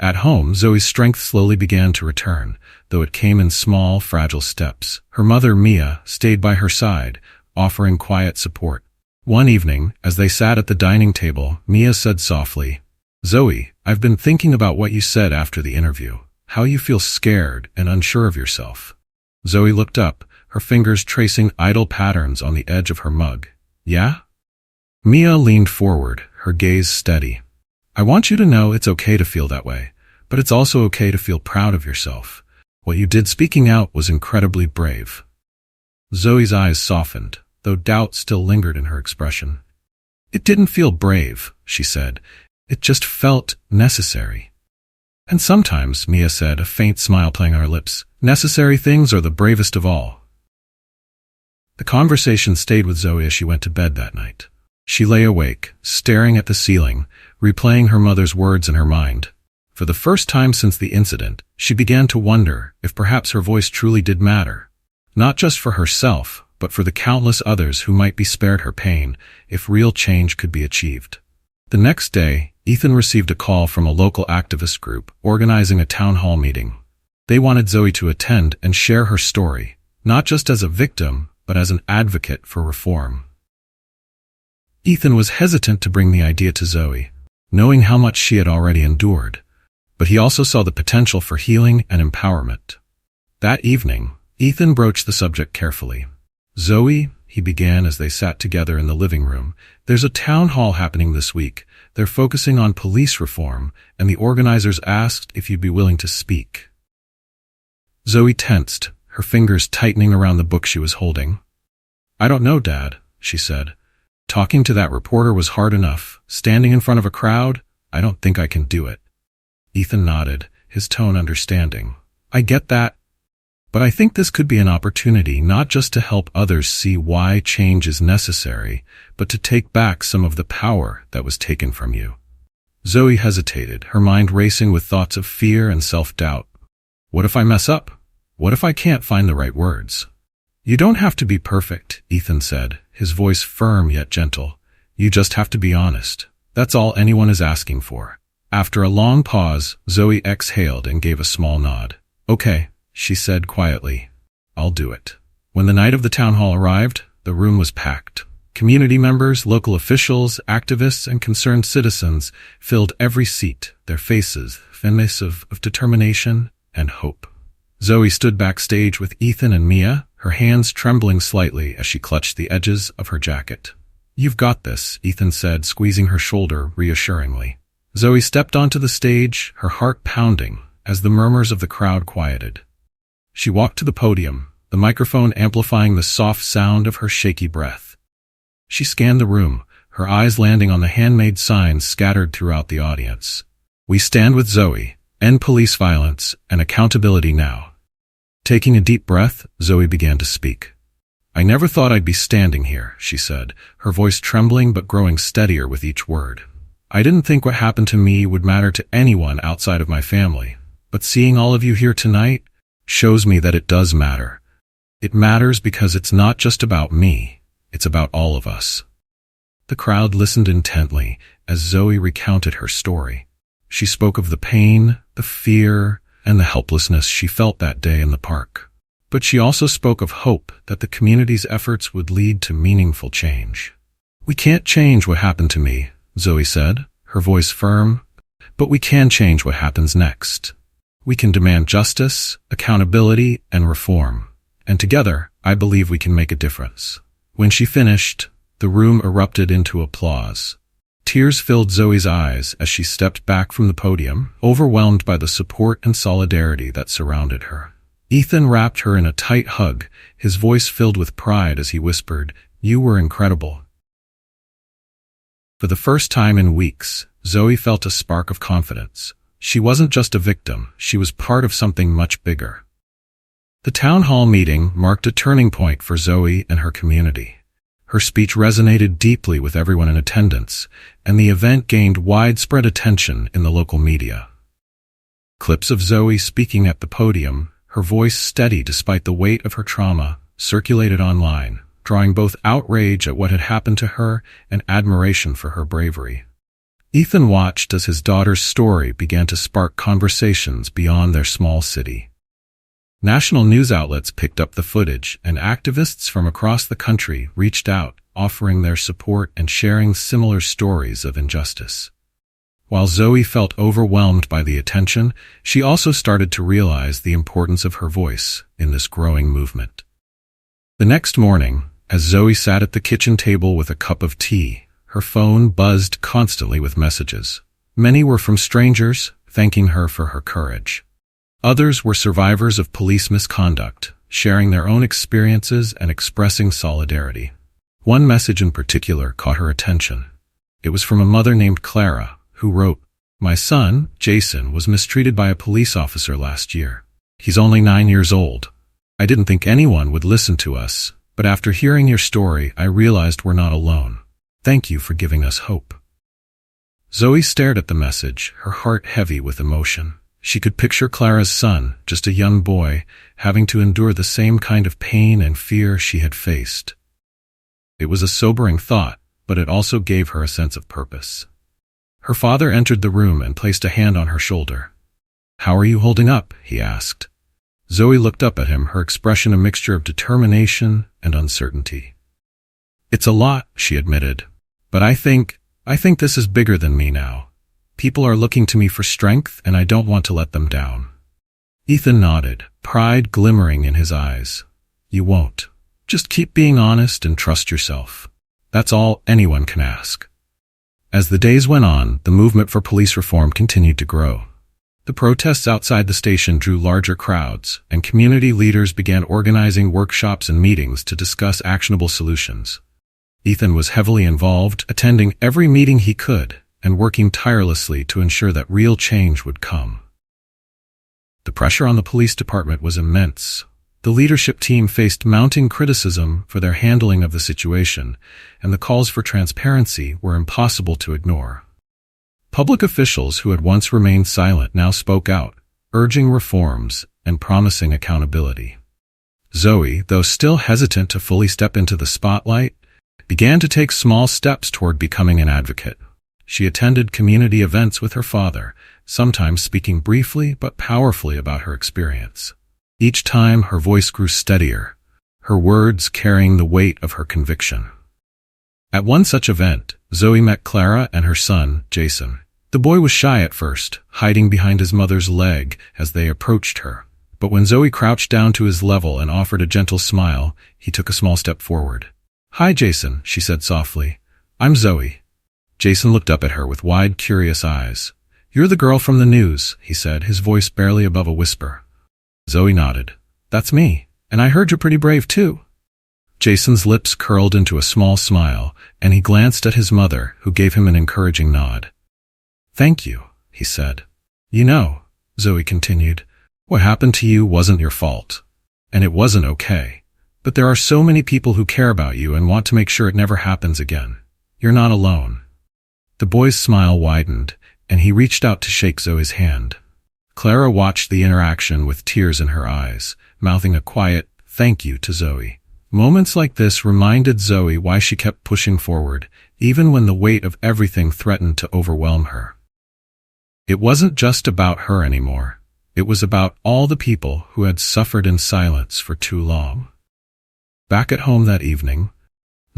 At home, Zoe's strength slowly began to return, though it came in small, fragile steps. Her mother, Mia, stayed by her side, offering quiet support. One evening, as they sat at the dining table, Mia said softly, "Zoe, I've been thinking about what you said after the interview, how you feel scared and unsure of yourself." Zoe looked up, her fingers tracing idle patterns on the edge of her mug. Yeah? Mia leaned forward, her gaze steady. I want you to know it's okay to feel that way, but it's also okay to feel proud of yourself. What you did speaking out was incredibly brave. Zoe's eyes softened, though doubt still lingered in her expression. It didn't feel brave, she said. It just felt necessary. And sometimes, Mia said, a faint smile playing on her lips, necessary things are the bravest of all. The conversation stayed with Zoe as she went to bed that night. She lay awake, staring at the ceiling, replaying her mother's words in her mind. For the first time since the incident, she began to wonder if perhaps her voice truly did matter. Not just for herself, but for the countless others who might be spared her pain if real change could be achieved. The next day, Ethan received a call from a local activist group organizing a town hall meeting. They wanted Zoe to attend and share her story, not just as a victim, but as an advocate for reform. Ethan was hesitant to bring the idea to Zoe, knowing how much she had already endured, but he also saw the potential for healing and empowerment. That evening, Ethan broached the subject carefully. Zoe, he began as they sat together in the living room, there's a town hall happening this week. They're focusing on police reform, and the organizers asked if you'd be willing to speak. Zoe tensed, her fingers tightening around the book she was holding. I don't know, Dad, she said. Talking to that reporter was hard enough. Standing in front of a crowd, I don't think I can do it. Ethan nodded, his tone understanding. I get that, but I think this could be an opportunity not just to help others see why change is necessary, but to take back some of the power that was taken from you. Zoe hesitated, her mind racing with thoughts of fear and self-doubt. What if I mess up? What if I can't find the right words? You don't have to be perfect, Ethan said, his voice firm yet gentle. You just have to be honest. That's all anyone is asking for. After a long pause, Zoe exhaled and gave a small nod. Okay, she said quietly. I'll do it. When the night of the town hall arrived, the room was packed. Community members, local officials, activists, and concerned citizens filled every seat, their faces evidence of determination and hope. Zoe stood backstage with Ethan and Mia, her hands trembling slightly as she clutched the edges of her jacket. You've got this, Ethan said, squeezing her shoulder reassuringly. Zoe stepped onto the stage, her heart pounding, as the murmurs of the crowd quieted. She walked to the podium, the microphone amplifying the soft sound of her shaky breath. She scanned the room, her eyes landing on the handmade signs scattered throughout the audience. We stand with Zoe, end police violence, and accountability now. Taking a deep breath, Zoe began to speak. I never thought I'd be standing here, she said, her voice trembling but growing steadier with each word. I didn't think what happened to me would matter to anyone outside of my family, but seeing all of you here tonight shows me that it does matter. It matters because it's not just about me, it's about all of us. The crowd listened intently as Zoe recounted her story. She spoke of the pain, the fear, and the helplessness she felt that day in the park. But she also spoke of hope that the community's efforts would lead to meaningful change. We can't change what happened to me, Zoe said, her voice firm, but we can change what happens next. We can demand justice, accountability, and reform. And together, I believe we can make a difference. When she finished, the room erupted into applause. Tears filled Zoe's eyes as she stepped back from the podium, overwhelmed by the support and solidarity that surrounded her. Ethan wrapped her in a tight hug, his voice filled with pride as he whispered, "You were incredible." For the first time in weeks, Zoe felt a spark of confidence. She wasn't just a victim, she was part of something much bigger. The town hall meeting marked a turning point for Zoe and her community. Her speech resonated deeply with everyone in attendance, and the event gained widespread attention in the local media. Clips of Zoe speaking at the podium, her voice steady despite the weight of her trauma, circulated online, drawing both outrage at what had happened to her and admiration for her bravery. Ethan watched as his daughter's story began to spark conversations beyond their small city. National news outlets picked up the footage, and activists from across the country reached out, offering their support and sharing similar stories of injustice. While Zoe felt overwhelmed by the attention, she also started to realize the importance of her voice in this growing movement. The next morning, as Zoe sat at the kitchen table with a cup of tea, her phone buzzed constantly with messages. Many were from strangers, thanking her for her courage. Others were survivors of police misconduct, sharing their own experiences and expressing solidarity. One message in particular caught her attention. It was from a mother named Clara, who wrote, "My son, Jason, was mistreated by a police officer last year. He's only 9 years old. I didn't think anyone would listen to us, but after hearing your story, I realized we're not alone. Thank you for giving us hope." Zoe stared at the message, her heart heavy with emotion. She could picture Clara's son, just a young boy, having to endure the same kind of pain and fear she had faced. It was a sobering thought, but it also gave her a sense of purpose. Her father entered the room and placed a hand on her shoulder. "How are you holding up?" he asked. Zoe looked up at him, her expression a mixture of determination and uncertainty. "It's a lot," she admitted, "but I think this is bigger than me now. People are looking to me for strength, and I don't want to let them down." Ethan nodded, pride glimmering in his eyes. "You won't. Just keep being honest and trust yourself. That's all anyone can ask." As the days went on, the movement for police reform continued to grow. The protests outside the station drew larger crowds, and community leaders began organizing workshops and meetings to discuss actionable solutions. Ethan was heavily involved, attending every meeting he could, and working tirelessly to ensure that real change would come. The pressure on the police department was immense. The leadership team faced mounting criticism for their handling of the situation, and the calls for transparency were impossible to ignore. Public officials who had once remained silent now spoke out, urging reforms and promising accountability. Zoe, though still hesitant to fully step into the spotlight, began to take small steps toward becoming an advocate. She attended community events with her father, sometimes speaking briefly but powerfully about her experience. Each time her voice grew steadier, her words carrying the weight of her conviction. At one such event, Zoe met Clara and her son, Jason. The boy was shy at first, hiding behind his mother's leg as they approached her. But when Zoe crouched down to his level and offered a gentle smile, he took a small step forward. "Hi, Jason," she said softly. "I'm Zoe." Jason looked up at her with wide, curious eyes. "You're the girl from the news," he said, his voice barely above a whisper. Zoe nodded. "That's me, and I heard you're pretty brave too." Jason's lips curled into a small smile, and he glanced at his mother, who gave him an encouraging nod. "Thank you," he said. "You know," Zoe continued, "what happened to you wasn't your fault. And it wasn't okay. But there are so many people who care about you and want to make sure it never happens again. You're not alone." The boy's smile widened, and he reached out to shake Zoe's hand. Clara watched the interaction with tears in her eyes, mouthing a quiet thank you to Zoe. Moments like this reminded Zoe why she kept pushing forward, even when the weight of everything threatened to overwhelm her. It wasn't just about her anymore. It was about all the people who had suffered in silence for too long. Back at home that evening,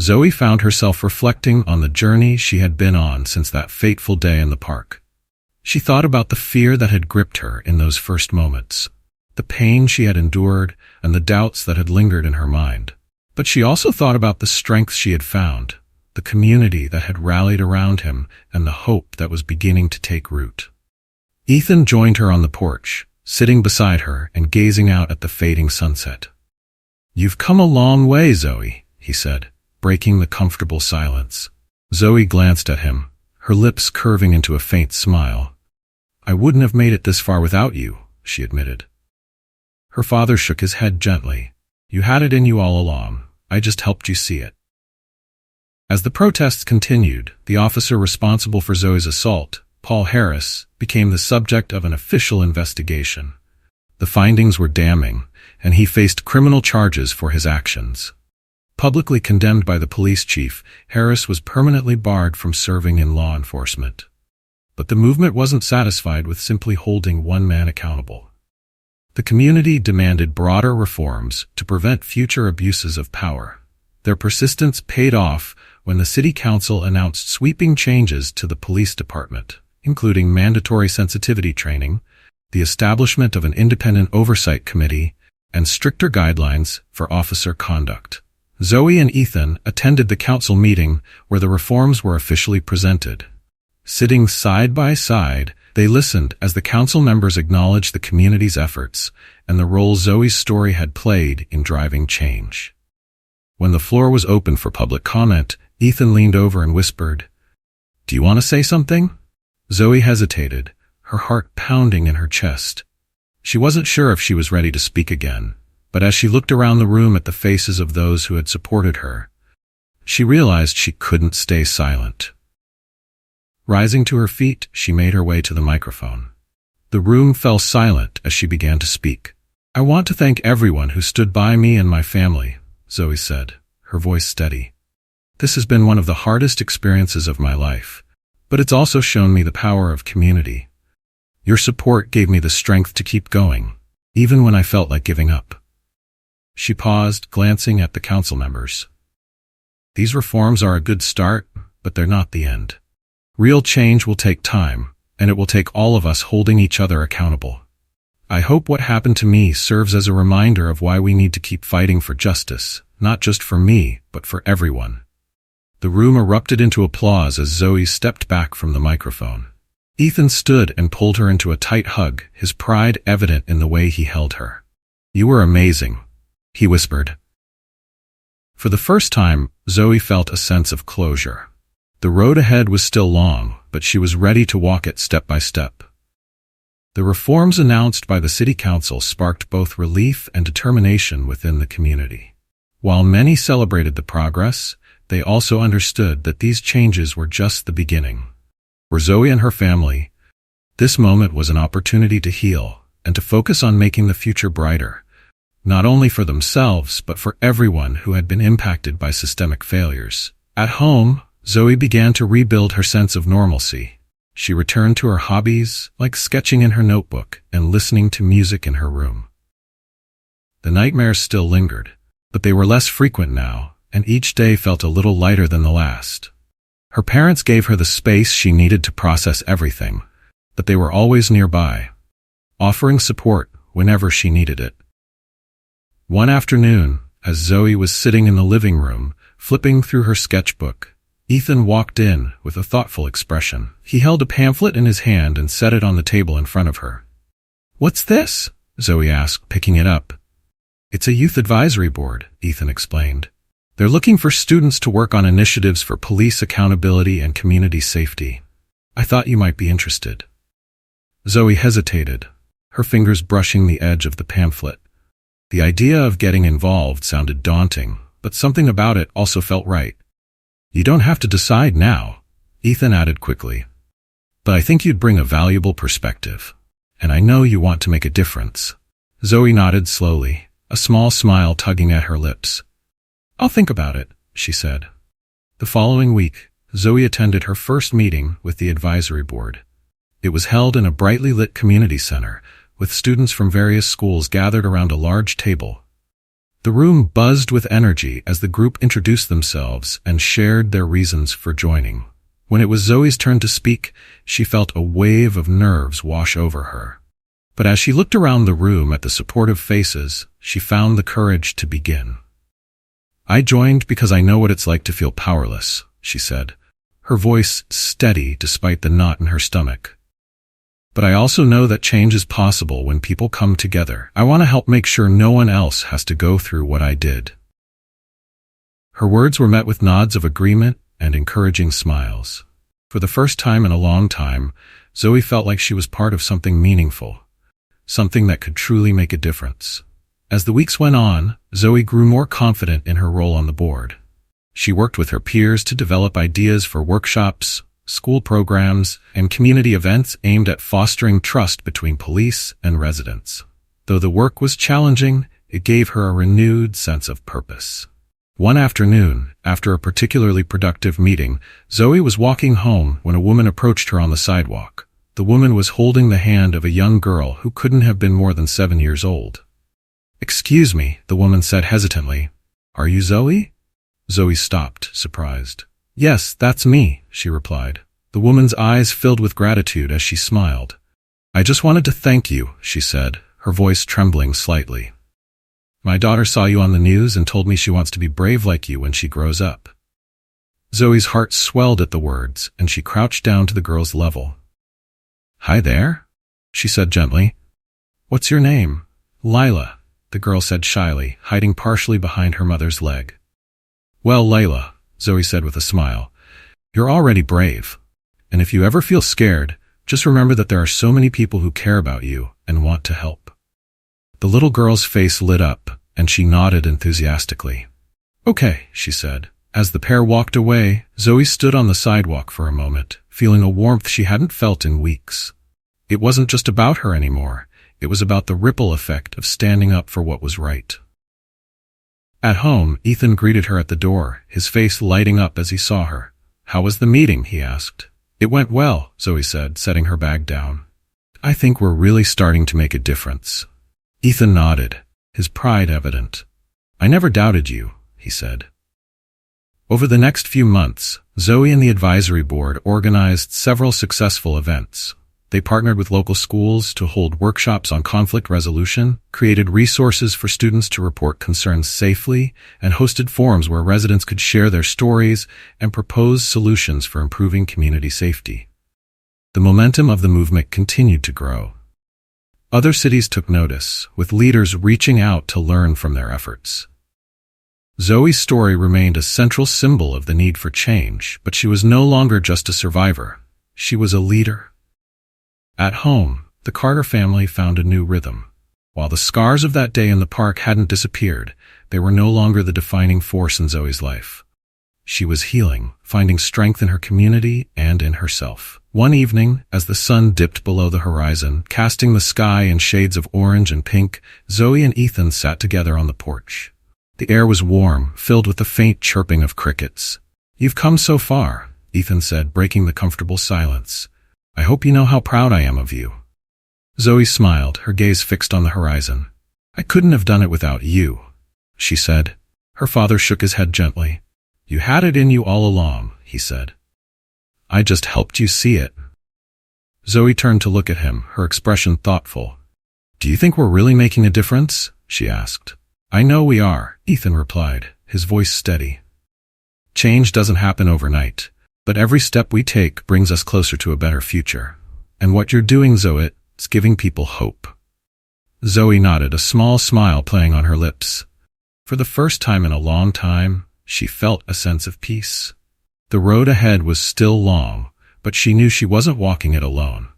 Zoe found herself reflecting on the journey she had been on since that fateful day in the park. She thought about the fear that had gripped her in those first moments, the pain she had endured, and the doubts that had lingered in her mind. But she also thought about the strength she had found, the community that had rallied around him, and the hope that was beginning to take root. Ethan joined her on the porch, sitting beside her and gazing out at the fading sunset. "You've come a long way, Zoe," he said, breaking the comfortable silence. Zoe glanced at him, her lips curving into a faint smile. "I wouldn't have made it this far without you," she admitted. Her father shook his head gently. "You had it in you all along. I just helped you see it." As the protests continued, the officer responsible for Zoe's assault, Paul Harris, became the subject of an official investigation. The findings were damning, and he faced criminal charges for his actions. Publicly condemned by the police chief, Harris was permanently barred from serving in law enforcement. But the movement wasn't satisfied with simply holding one man accountable. The community demanded broader reforms to prevent future abuses of power. Their persistence paid off when the city council announced sweeping changes to the police department, including mandatory sensitivity training, the establishment of an independent oversight committee, and stricter guidelines for officer conduct. Zoe and Ethan attended the council meeting where the reforms were officially presented. Sitting side by side, they listened as the council members acknowledged the community's efforts and the role Zoe's story had played in driving change. When the floor was open for public comment, Ethan leaned over and whispered, "Do you want to say something?" Zoe hesitated, her heart pounding in her chest. She wasn't sure if she was ready to speak again, but as she looked around the room at the faces of those who had supported her, she realized she couldn't stay silent. Rising to her feet, she made her way to the microphone. The room fell silent as she began to speak. "I want to thank everyone who stood by me and my family," Zoe said, her voice steady. "This has been one of the hardest experiences of my life, but it's also shown me the power of community. Your support gave me the strength to keep going, even when I felt like giving up." She paused, glancing at the council members. "These reforms are a good start, but they're not the end. Real change will take time, and it will take all of us holding each other accountable. I hope what happened to me serves as a reminder of why we need to keep fighting for justice, not just for me, but for everyone." The room erupted into applause as Zoe stepped back from the microphone. Ethan stood and pulled her into a tight hug, his pride evident in the way he held her. "You were amazing," he whispered. For the first time, Zoe felt a sense of closure. The road ahead was still long, but she was ready to walk it step by step. The reforms announced by the city council sparked both relief and determination within the community. While many celebrated the progress, they also understood that these changes were just the beginning. For Zoe and her family, this moment was an opportunity to heal and to focus on making the future brighter, not only for themselves but for everyone who had been impacted by systemic failures. At home, Zoe began to rebuild her sense of normalcy. She returned to her hobbies, like sketching in her notebook and listening to music in her room. The nightmares still lingered, but they were less frequent now, and each day felt a little lighter than the last. Her parents gave her the space she needed to process everything, but they were always nearby, offering support whenever she needed it. One afternoon, as Zoe was sitting in the living room, flipping through her sketchbook, Ethan walked in with a thoughtful expression. He held a pamphlet in his hand and set it on the table in front of her. "What's this?" Zoe asked, picking it up. "It's a youth advisory board," Ethan explained. "They're looking for students to work on initiatives for police accountability and community safety. I thought you might be interested." Zoe hesitated, her fingers brushing the edge of the pamphlet. The idea of getting involved sounded daunting, but something about it also felt right. "You don't have to decide now," Ethan added quickly. "But I think you'd bring a valuable perspective. And I know you want to make a difference." Zoe nodded slowly, a small smile tugging at her lips. "I'll think about it," she said. The following week, Zoe attended her first meeting with the advisory board. It was held in a brightly lit community center, with students from various schools gathered around a large table. The room buzzed with energy as the group introduced themselves and shared their reasons for joining. When it was Zoe's turn to speak, she felt a wave of nerves wash over her. But as she looked around the room at the supportive faces, she found the courage to begin. "I joined because I know what it's like to feel powerless," she said, her voice steady despite the knot in her stomach. "But I also know that change is possible when people come together. I want to help make sure no one else has to go through what I did." Her words were met with nods of agreement and encouraging smiles. For the first time in a long time, Zoe felt like she was part of something meaningful, something that could truly make a difference. As the weeks went on, Zoe grew more confident in her role on the board. She worked with her peers to develop ideas for workshops, school programs, and community events aimed at fostering trust between police and residents. Though the work was challenging, it gave her a renewed sense of purpose. One afternoon, after a particularly productive meeting, Zoe was walking home when a woman approached her on the sidewalk. The woman was holding the hand of a young girl who couldn't have been more than 7 years old. "Excuse me," the woman said hesitantly. "Are you Zoe?" Zoe stopped, surprised. "Yes, that's me," she replied. The woman's eyes filled with gratitude as she smiled. "I just wanted to thank you," she said, her voice trembling slightly. My daughter saw you on the news and told me she wants to be brave like you when she grows up. Zoe's heart swelled at the words, and she crouched down to the girl's level. Hi there, she said gently. What's your name? Lila, the girl said shyly, hiding partially behind her mother's leg. Well, Layla, Zoe said with a smile, you're already brave. And if you ever feel scared, just remember that there are so many people who care about you and want to help. The little girl's face lit up, and she nodded enthusiastically. Okay, she said. As the pair walked away, Zoe stood on the sidewalk for a moment, feeling a warmth she hadn't felt in weeks. It wasn't just about her anymore. It was about the ripple effect of standing up for what was right. At home, Ethan greeted her at the door, his face lighting up as he saw her. How was the meeting? He asked. It went well, Zoe said, setting her bag down. I think we're really starting to make a difference. Ethan nodded, his pride evident. I never doubted you, he said. Over the next few months, Zoe and the advisory board organized several successful events. They partnered with local schools to hold workshops on conflict resolution, created resources for students to report concerns safely, and hosted forums where residents could share their stories and propose solutions for improving community safety. The momentum of the movement continued to grow. Other cities took notice, with leaders reaching out to learn from their efforts. Zoe's story remained a central symbol of the need for change, but she was no longer just a survivor. She was a leader. At home, the Carter family found a new rhythm. While the scars of that day in the park hadn't disappeared, they were no longer the defining force in Zoe's life. She was healing, finding strength in her community and in herself. One evening, as the sun dipped below the horizon, casting the sky in shades of orange and pink, Zoe and Ethan sat together on the porch. The air was warm, filled with the faint chirping of crickets. You've come so far, Ethan said, breaking the comfortable silence. I hope you know how proud I am of you. Zoe smiled, her gaze fixed on the horizon. I couldn't have done it without you, she said. Her father shook his head gently. You had it in you all along, he said. I just helped you see it. Zoe turned to look at him, her expression thoughtful. Do you think we're really making a difference? She asked. I know we are, Ethan replied, his voice steady. Change doesn't happen overnight, but every step we take brings us closer to a better future. And what you're doing, Zoe, is giving people hope. Zoe nodded, a small smile playing on her lips. For the first time in a long time, she felt a sense of peace. The road ahead was still long, but she knew she wasn't walking it alone.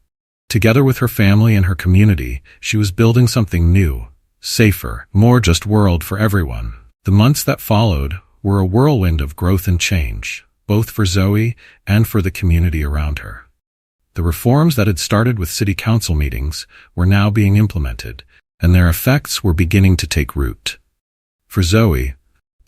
Together with her family and her community, she was building something new, safer, more just world for everyone. The months that followed were a whirlwind of growth and change, both for Zoe and for the community around her. The reforms that had started with city council meetings were now being implemented, and their effects were beginning to take root. For Zoe,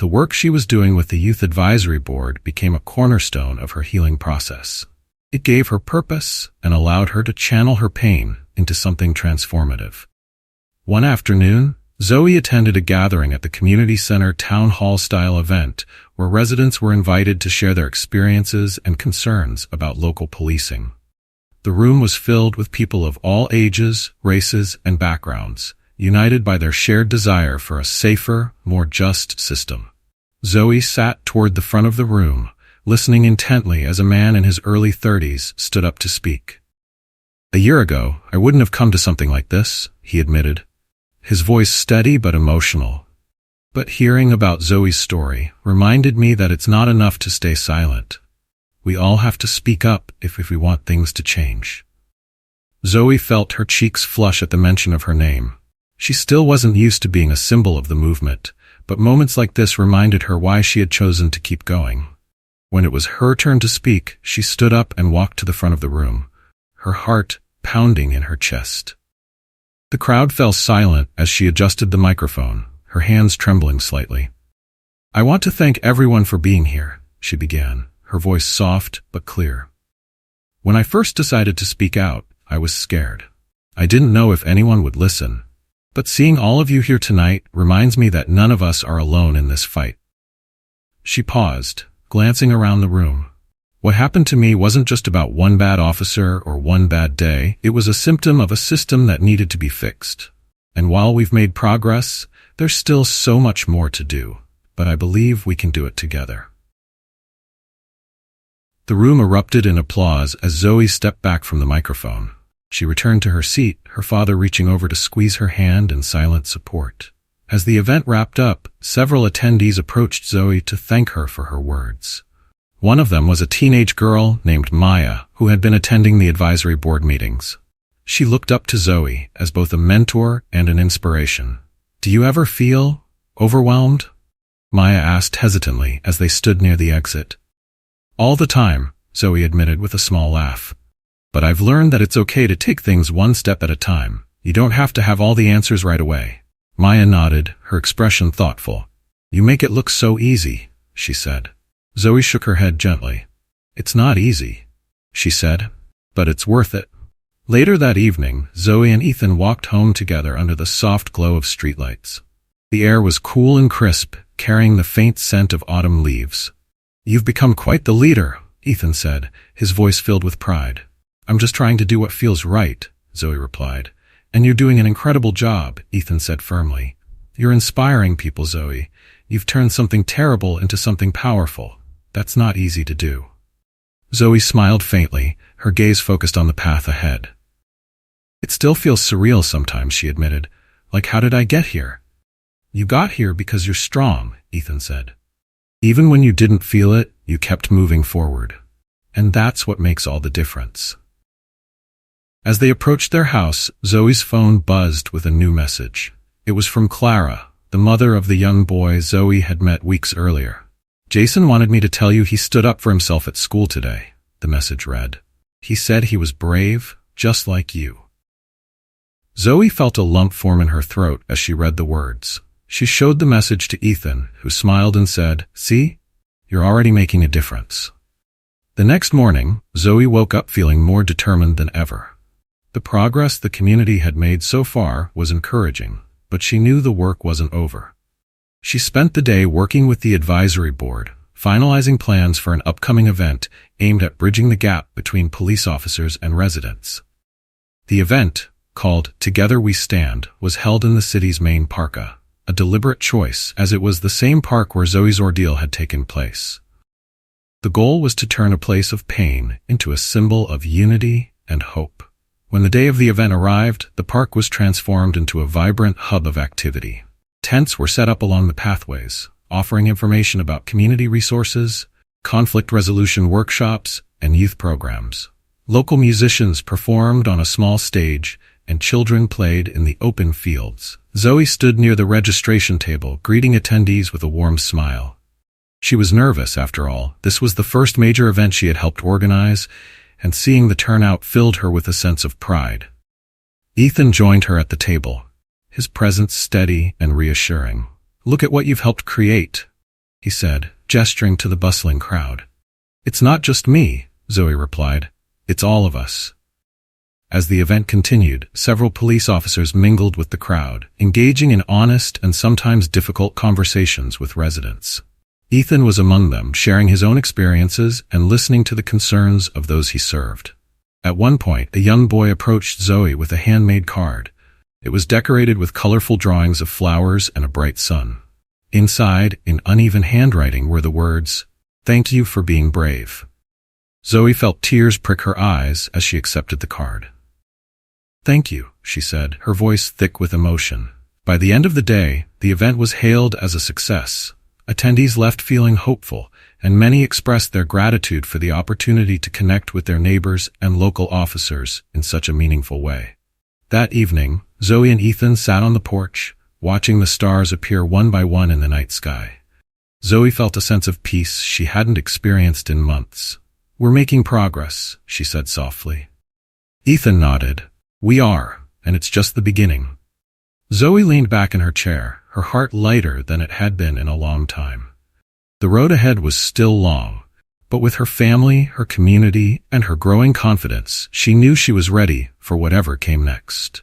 the work she was doing with the Youth Advisory Board became a cornerstone of her healing process. It gave her purpose and allowed her to channel her pain into something transformative. One afternoon, Zoe attended a gathering at the community center town hall-style event where residents were invited to share their experiences and concerns about local policing. The room was filled with people of all ages, races, and backgrounds, united by their shared desire for a safer, more just system. Zoe sat toward the front of the room, listening intently as a man in his early 30s stood up to speak. A year ago, I wouldn't have come to something like this, he admitted, his voice steady but emotional. But hearing about Zoe's story reminded me that it's not enough to stay silent. We all have to speak up if we want things to change. Zoe felt her cheeks flush at the mention of her name. She still wasn't used to being a symbol of the movement, but moments like this reminded her why she had chosen to keep going. When it was her turn to speak, she stood up and walked to the front of the room, her heart pounding in her chest. The crowd fell silent as she adjusted the microphone, her hands trembling slightly. I want to thank everyone for being here, she began, her voice soft but clear. When I first decided to speak out, I was scared. I didn't know if anyone would listen. But seeing all of you here tonight reminds me that none of us are alone in this fight. She paused, glancing around the room. What happened to me wasn't just about one bad officer or one bad day. It was a symptom of a system that needed to be fixed. And while we've made progress, There's still so much more to do, but I believe we can do it together." The room erupted in applause as Zoe stepped back from the microphone. She returned to her seat, her father reaching over to squeeze her hand in silent support. As the event wrapped up, several attendees approached Zoe to thank her for her words. One of them was a teenage girl named Maya, who had been attending the advisory board meetings. She looked up to Zoe as both a mentor and an inspiration. "Do you ever feel overwhelmed?" Maya asked hesitantly as they stood near the exit. "All the time," Zoe admitted with a small laugh. "But I've learned that it's okay to take things one step at a time. You don't have to have all the answers right away." Maya nodded, her expression thoughtful. "You make it look so easy," she said. Zoe shook her head gently. "It's not easy," she said, "but it's worth it." Later that evening, Zoe and Ethan walked home together under the soft glow of streetlights. The air was cool and crisp, carrying the faint scent of autumn leaves. "You've become quite the leader," Ethan said, his voice filled with pride. "I'm just trying to do what feels right," Zoe replied. "And you're doing an incredible job," Ethan said firmly. "You're inspiring people, Zoe. You've turned something terrible into something powerful. That's not easy to do." Zoe smiled faintly, her gaze focused on the path ahead. "It still feels surreal sometimes," she admitted. "Like, how did I get here?" "You got here because you're strong," Ethan said. "Even when you didn't feel it, you kept moving forward. And that's what makes all the difference." As they approached their house, Zoe's phone buzzed with a new message. It was from Clara, the mother of the young boy Zoe had met weeks earlier. "Jason wanted me to tell you he stood up for himself at school today," the message read. "He said he was brave, just like you." Zoe felt a lump form in her throat as she read the words. She showed the message to Ethan, who smiled and said, "See? You're already making a difference." The next morning, Zoe woke up feeling more determined than ever. The progress the community had made so far was encouraging, but she knew the work wasn't over. She spent the day working with the advisory board, finalizing plans for an upcoming event aimed at bridging the gap between police officers and residents. The event, called Together We Stand, was held in the city's main parka, a deliberate choice as it was the same park where Zoe's ordeal had taken place. The goal was to turn a place of pain into a symbol of unity and hope. When the day of the event arrived, the park was transformed into a vibrant hub of activity. Tents were set up along the pathways, offering information about community resources, conflict resolution workshops, and youth programs. Local musicians performed on a small stage, and children played in the open fields. Zoe stood near the registration table, greeting attendees with a warm smile. She was nervous, after all. This was the first major event she had helped organize, and seeing the turnout filled her with a sense of pride. Ethan joined her at the table, his presence steady and reassuring. "Look at what you've helped create," he said, gesturing to the bustling crowd. "It's not just me," Zoe replied. "It's all of us." As the event continued, several police officers mingled with the crowd, engaging in honest and sometimes difficult conversations with residents. Ethan was among them, sharing his own experiences and listening to the concerns of those he served. At one point, a young boy approached Zoe with a handmade card. It was decorated with colorful drawings of flowers and a bright sun. Inside, in uneven handwriting, were the words, "Thank you for being brave." Zoe felt tears prick her eyes as she accepted the card. "Thank you," she said, her voice thick with emotion. By the end of the day, the event was hailed as a success. Attendees left feeling hopeful, and many expressed their gratitude for the opportunity to connect with their neighbors and local officers in such a meaningful way. That evening, Zoe and Ethan sat on the porch, watching the stars appear one by one in the night sky. Zoe felt a sense of peace she hadn't experienced in months. "We're making progress," she said softly. Ethan nodded. "We are, and it's just the beginning." Zoe leaned back in her chair, her heart lighter than it had been in a long time. The road ahead was still long, but with her family, her community, and her growing confidence, she knew she was ready for whatever came next.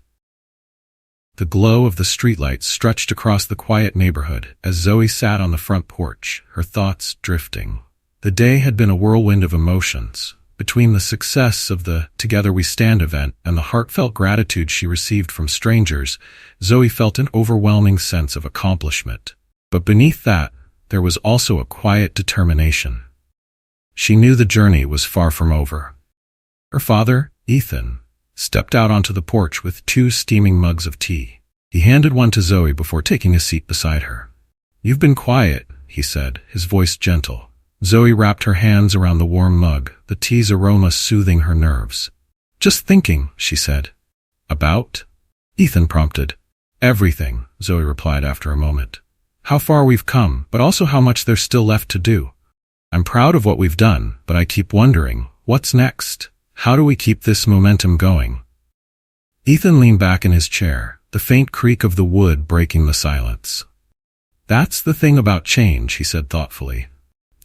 The glow of the streetlights stretched across the quiet neighborhood as Zoe sat on the front porch, her thoughts drifting. The day had been a whirlwind of emotions. Between the success of the Together We Stand event and the heartfelt gratitude she received from strangers, Zoe felt an overwhelming sense of accomplishment. But beneath that, there was also a quiet determination. She knew the journey was far from over. Her father, Ethan, stepped out onto the porch with 2 steaming mugs of tea. He handed one to Zoe before taking a seat beside her. "You've been quiet," he said, his voice gentle. Zoe wrapped her hands around the warm mug, the tea's aroma soothing her nerves. "Just thinking," she said. "About?" Ethan prompted. "Everything," Zoe replied after a moment. "How far we've come, but also how much there's still left to do. I'm proud of what we've done, but I keep wondering, what's next? How do we keep this momentum going?" Ethan leaned back in his chair, the faint creak of the wood breaking the silence. "That's the thing about change," he said thoughtfully.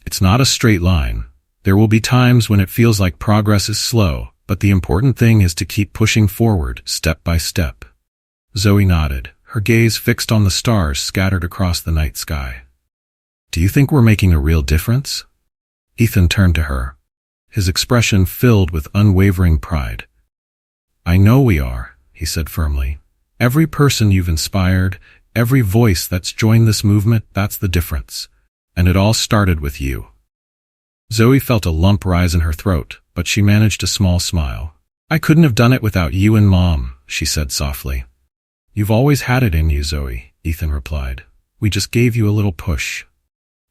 "It's not a straight line. There will be times when it feels like progress is slow, but the important thing is to keep pushing forward, step by step." Zoe nodded, her gaze fixed on the stars scattered across the night sky. "Do you think we're making a real difference?" Ethan turned to her, his expression filled with unwavering pride. "I know we are," he said firmly. "Every person you've inspired, every voice that's joined this movement, that's the difference. And it all started with you." Zoe felt a lump rise in her throat, but she managed a small smile. "I couldn't have done it without you and Mom," she said softly. "You've always had it in you, Zoe," Ethan replied. "We just gave you a little push."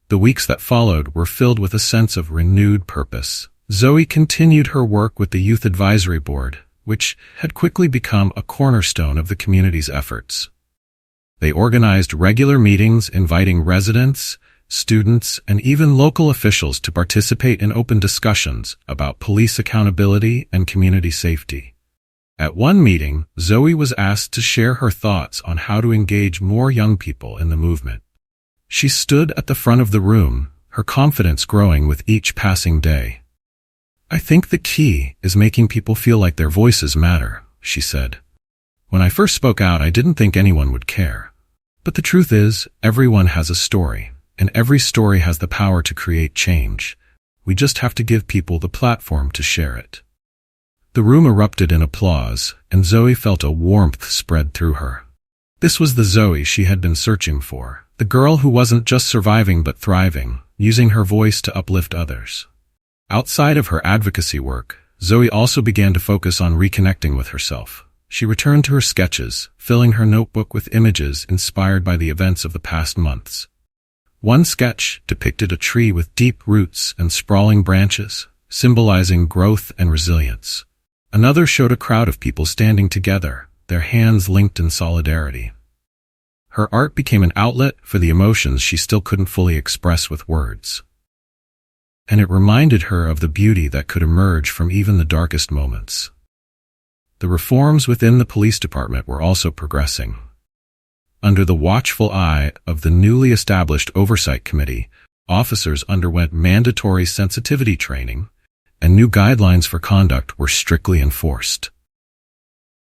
The weeks that followed were filled with a sense of renewed purpose. Zoe continued her work with the Youth Advisory Board, which had quickly become a cornerstone of the community's efforts. They organized regular meetings inviting residents, students, and even local officials to participate in open discussions about police accountability and community safety. At one meeting, Zoe was asked to share her thoughts on how to engage more young people in the movement. She stood at the front of the room, her confidence growing with each passing day. "I think the key is making people feel like their voices matter," she said. "When I first spoke out, I didn't think anyone would care. But the truth is, everyone has a story. And every story has the power to create change. We just have to give people the platform to share it." The room erupted in applause, and Zoe felt a warmth spread through her. This was the Zoe she had been searching for, the girl who wasn't just surviving but thriving, using her voice to uplift others. Outside of her advocacy work, Zoe also began to focus on reconnecting with herself. She returned to her sketches, filling her notebook with images inspired by the events of the past months. One sketch depicted a tree with deep roots and sprawling branches, symbolizing growth and resilience. Another showed a crowd of people standing together, their hands linked in solidarity. Her art became an outlet for the emotions she still couldn't fully express with words. And it reminded her of the beauty that could emerge from even the darkest moments. The reforms within the police department were also progressing. Under the watchful eye of the newly established Oversight Committee, officers underwent mandatory sensitivity training, and new guidelines for conduct were strictly enforced.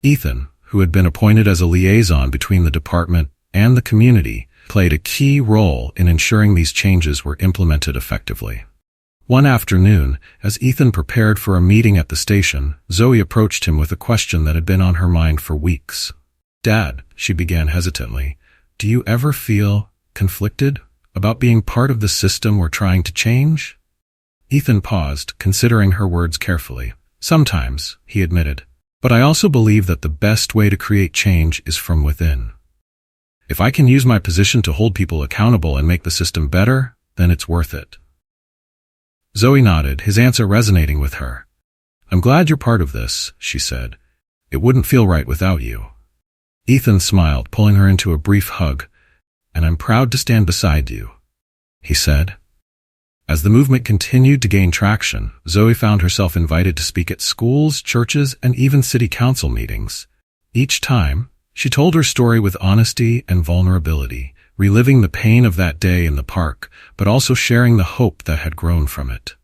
Ethan, who had been appointed as a liaison between the department and the community, played a key role in ensuring these changes were implemented effectively. One afternoon, as Ethan prepared for a meeting at the station, Zoe approached him with a question that had been on her mind for weeks. "Dad," she began hesitantly, "do you ever feel conflicted about being part of the system we're trying to change?" Ethan paused, considering her words carefully. "Sometimes," he admitted, "but I also believe that the best way to create change is from within. If I can use my position to hold people accountable and make the system better, then it's worth it." Zoe nodded, his answer resonating with her. "I'm glad you're part of this," she said. "It wouldn't feel right without you." Ethan smiled, pulling her into a brief hug. "And I'm proud to stand beside you," he said. As the movement continued to gain traction, Zoe found herself invited to speak at schools, churches, and even city council meetings. Each time, she told her story with honesty and vulnerability, reliving the pain of that day in the park, but also sharing the hope that had grown from it.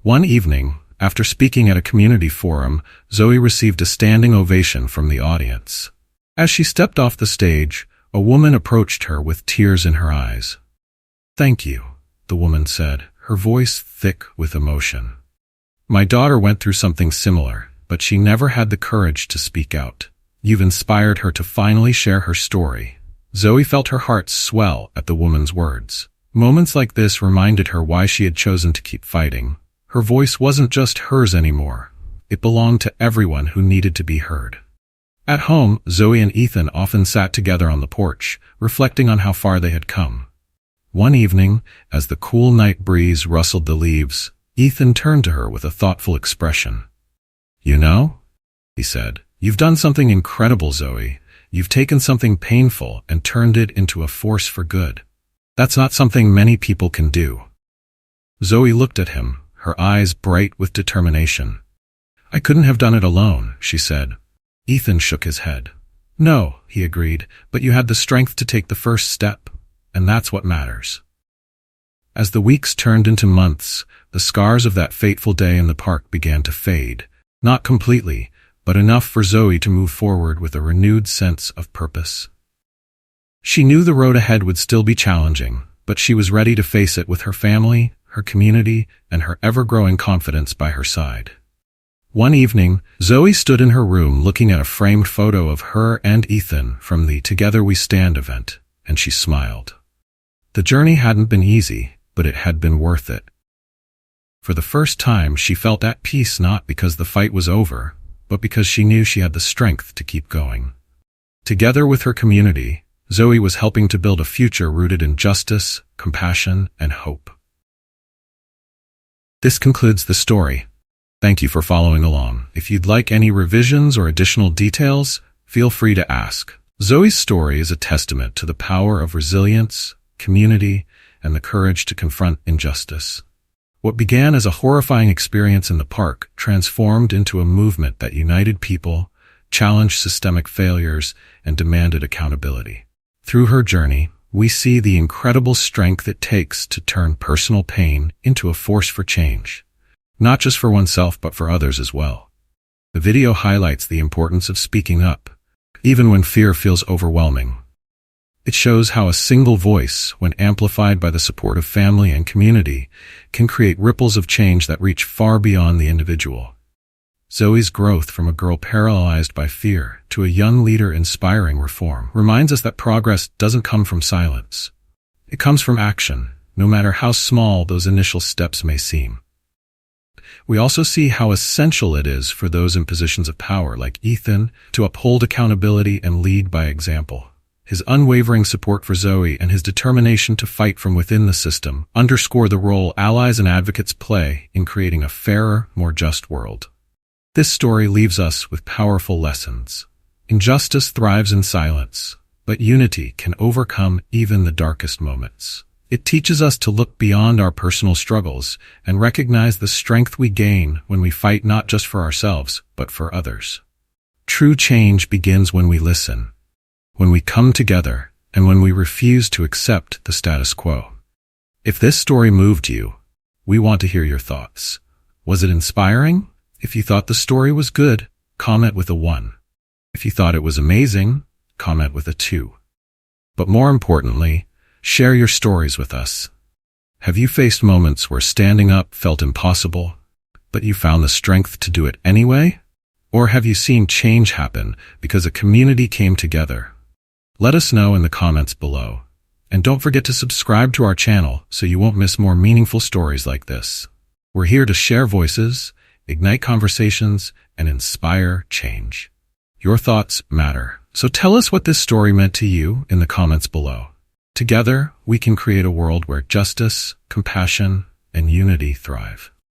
One evening, after speaking at a community forum, Zoe received a standing ovation from the audience. As she stepped off the stage, a woman approached her with tears in her eyes. "Thank you," the woman said, her voice thick with emotion. My daughter went through something similar, but she never had the courage to speak out. You've inspired her to finally share her story." Zoe felt her heart swell at the woman's words. Moments like this reminded her why she had chosen to keep fighting. Her voice wasn't just hers anymore. It belonged to everyone who needed to be heard. At home, Zoe and Ethan often sat together on the porch, reflecting on how far they had come. One evening, as the cool night breeze rustled the leaves, Ethan turned to her with a thoughtful expression. "You know," he said, "you've done something incredible, Zoe. You've taken something painful and turned it into a force for good. That's not something many people can do." Zoe looked at him, her eyes bright with determination. "I couldn't have done it alone," she said. Ethan shook his head. "No," he agreed, "but you had the strength to take the first step, and that's what matters." As the weeks turned into months, the scars of that fateful day in the park began to fade, not completely, but enough for Zoe to move forward with a renewed sense of purpose. She knew the road ahead would still be challenging, but she was ready to face it with her family, her community, and her ever-growing confidence by her side. One evening, Zoe stood in her room looking at a framed photo of her and Ethan from the Together We Stand event, and she smiled. The journey hadn't been easy, but it had been worth it. For the first time, she felt at peace not because the fight was over, but because she knew she had the strength to keep going. Together with her community, Zoe was helping to build a future rooted in justice, compassion, and hope. This concludes the story. Thank you for following along. If you'd like any revisions or additional details, feel free to ask. Zoe's story is a testament to the power of resilience, community, and the courage to confront injustice. What began as a horrifying experience in the park transformed into a movement that united people, challenged systemic failures, and demanded accountability. Through her journey, we see the incredible strength it takes to turn personal pain into a force for change. Not just for oneself, but for others as well. The video highlights the importance of speaking up, even when fear feels overwhelming. It shows how a single voice, when amplified by the support of family and community, can create ripples of change that reach far beyond the individual. Zoe's growth from a girl paralyzed by fear to a young leader inspiring reform reminds us that progress doesn't come from silence. It comes from action, no matter how small those initial steps may seem. We also see how essential it is for those in positions of power like Ethan to uphold accountability and lead by example. His unwavering support for Zoe and his determination to fight from within the system underscore the role allies and advocates play in creating a fairer, more just world. This story leaves us with powerful lessons. Injustice thrives in silence, but unity can overcome even the darkest moments. It teaches us to look beyond our personal struggles and recognize the strength we gain when we fight not just for ourselves, but for others. True change begins when we listen, when we come together, and when we refuse to accept the status quo. If this story moved you, we want to hear your thoughts. Was it inspiring? If you thought the story was good, comment with a 1. If you thought it was amazing, comment with a 2. But more importantly, share your stories with us. Have you faced moments where standing up felt impossible, but you found the strength to do it anyway? Or have you seen change happen because a community came together? Let us know in the comments below. And don't forget to subscribe to our channel so you won't miss more meaningful stories like this. We're here to share voices, ignite conversations, and inspire change. Your thoughts matter, so tell us what this story meant to you in the comments below. Together, we can create a world where justice, compassion, and unity thrive.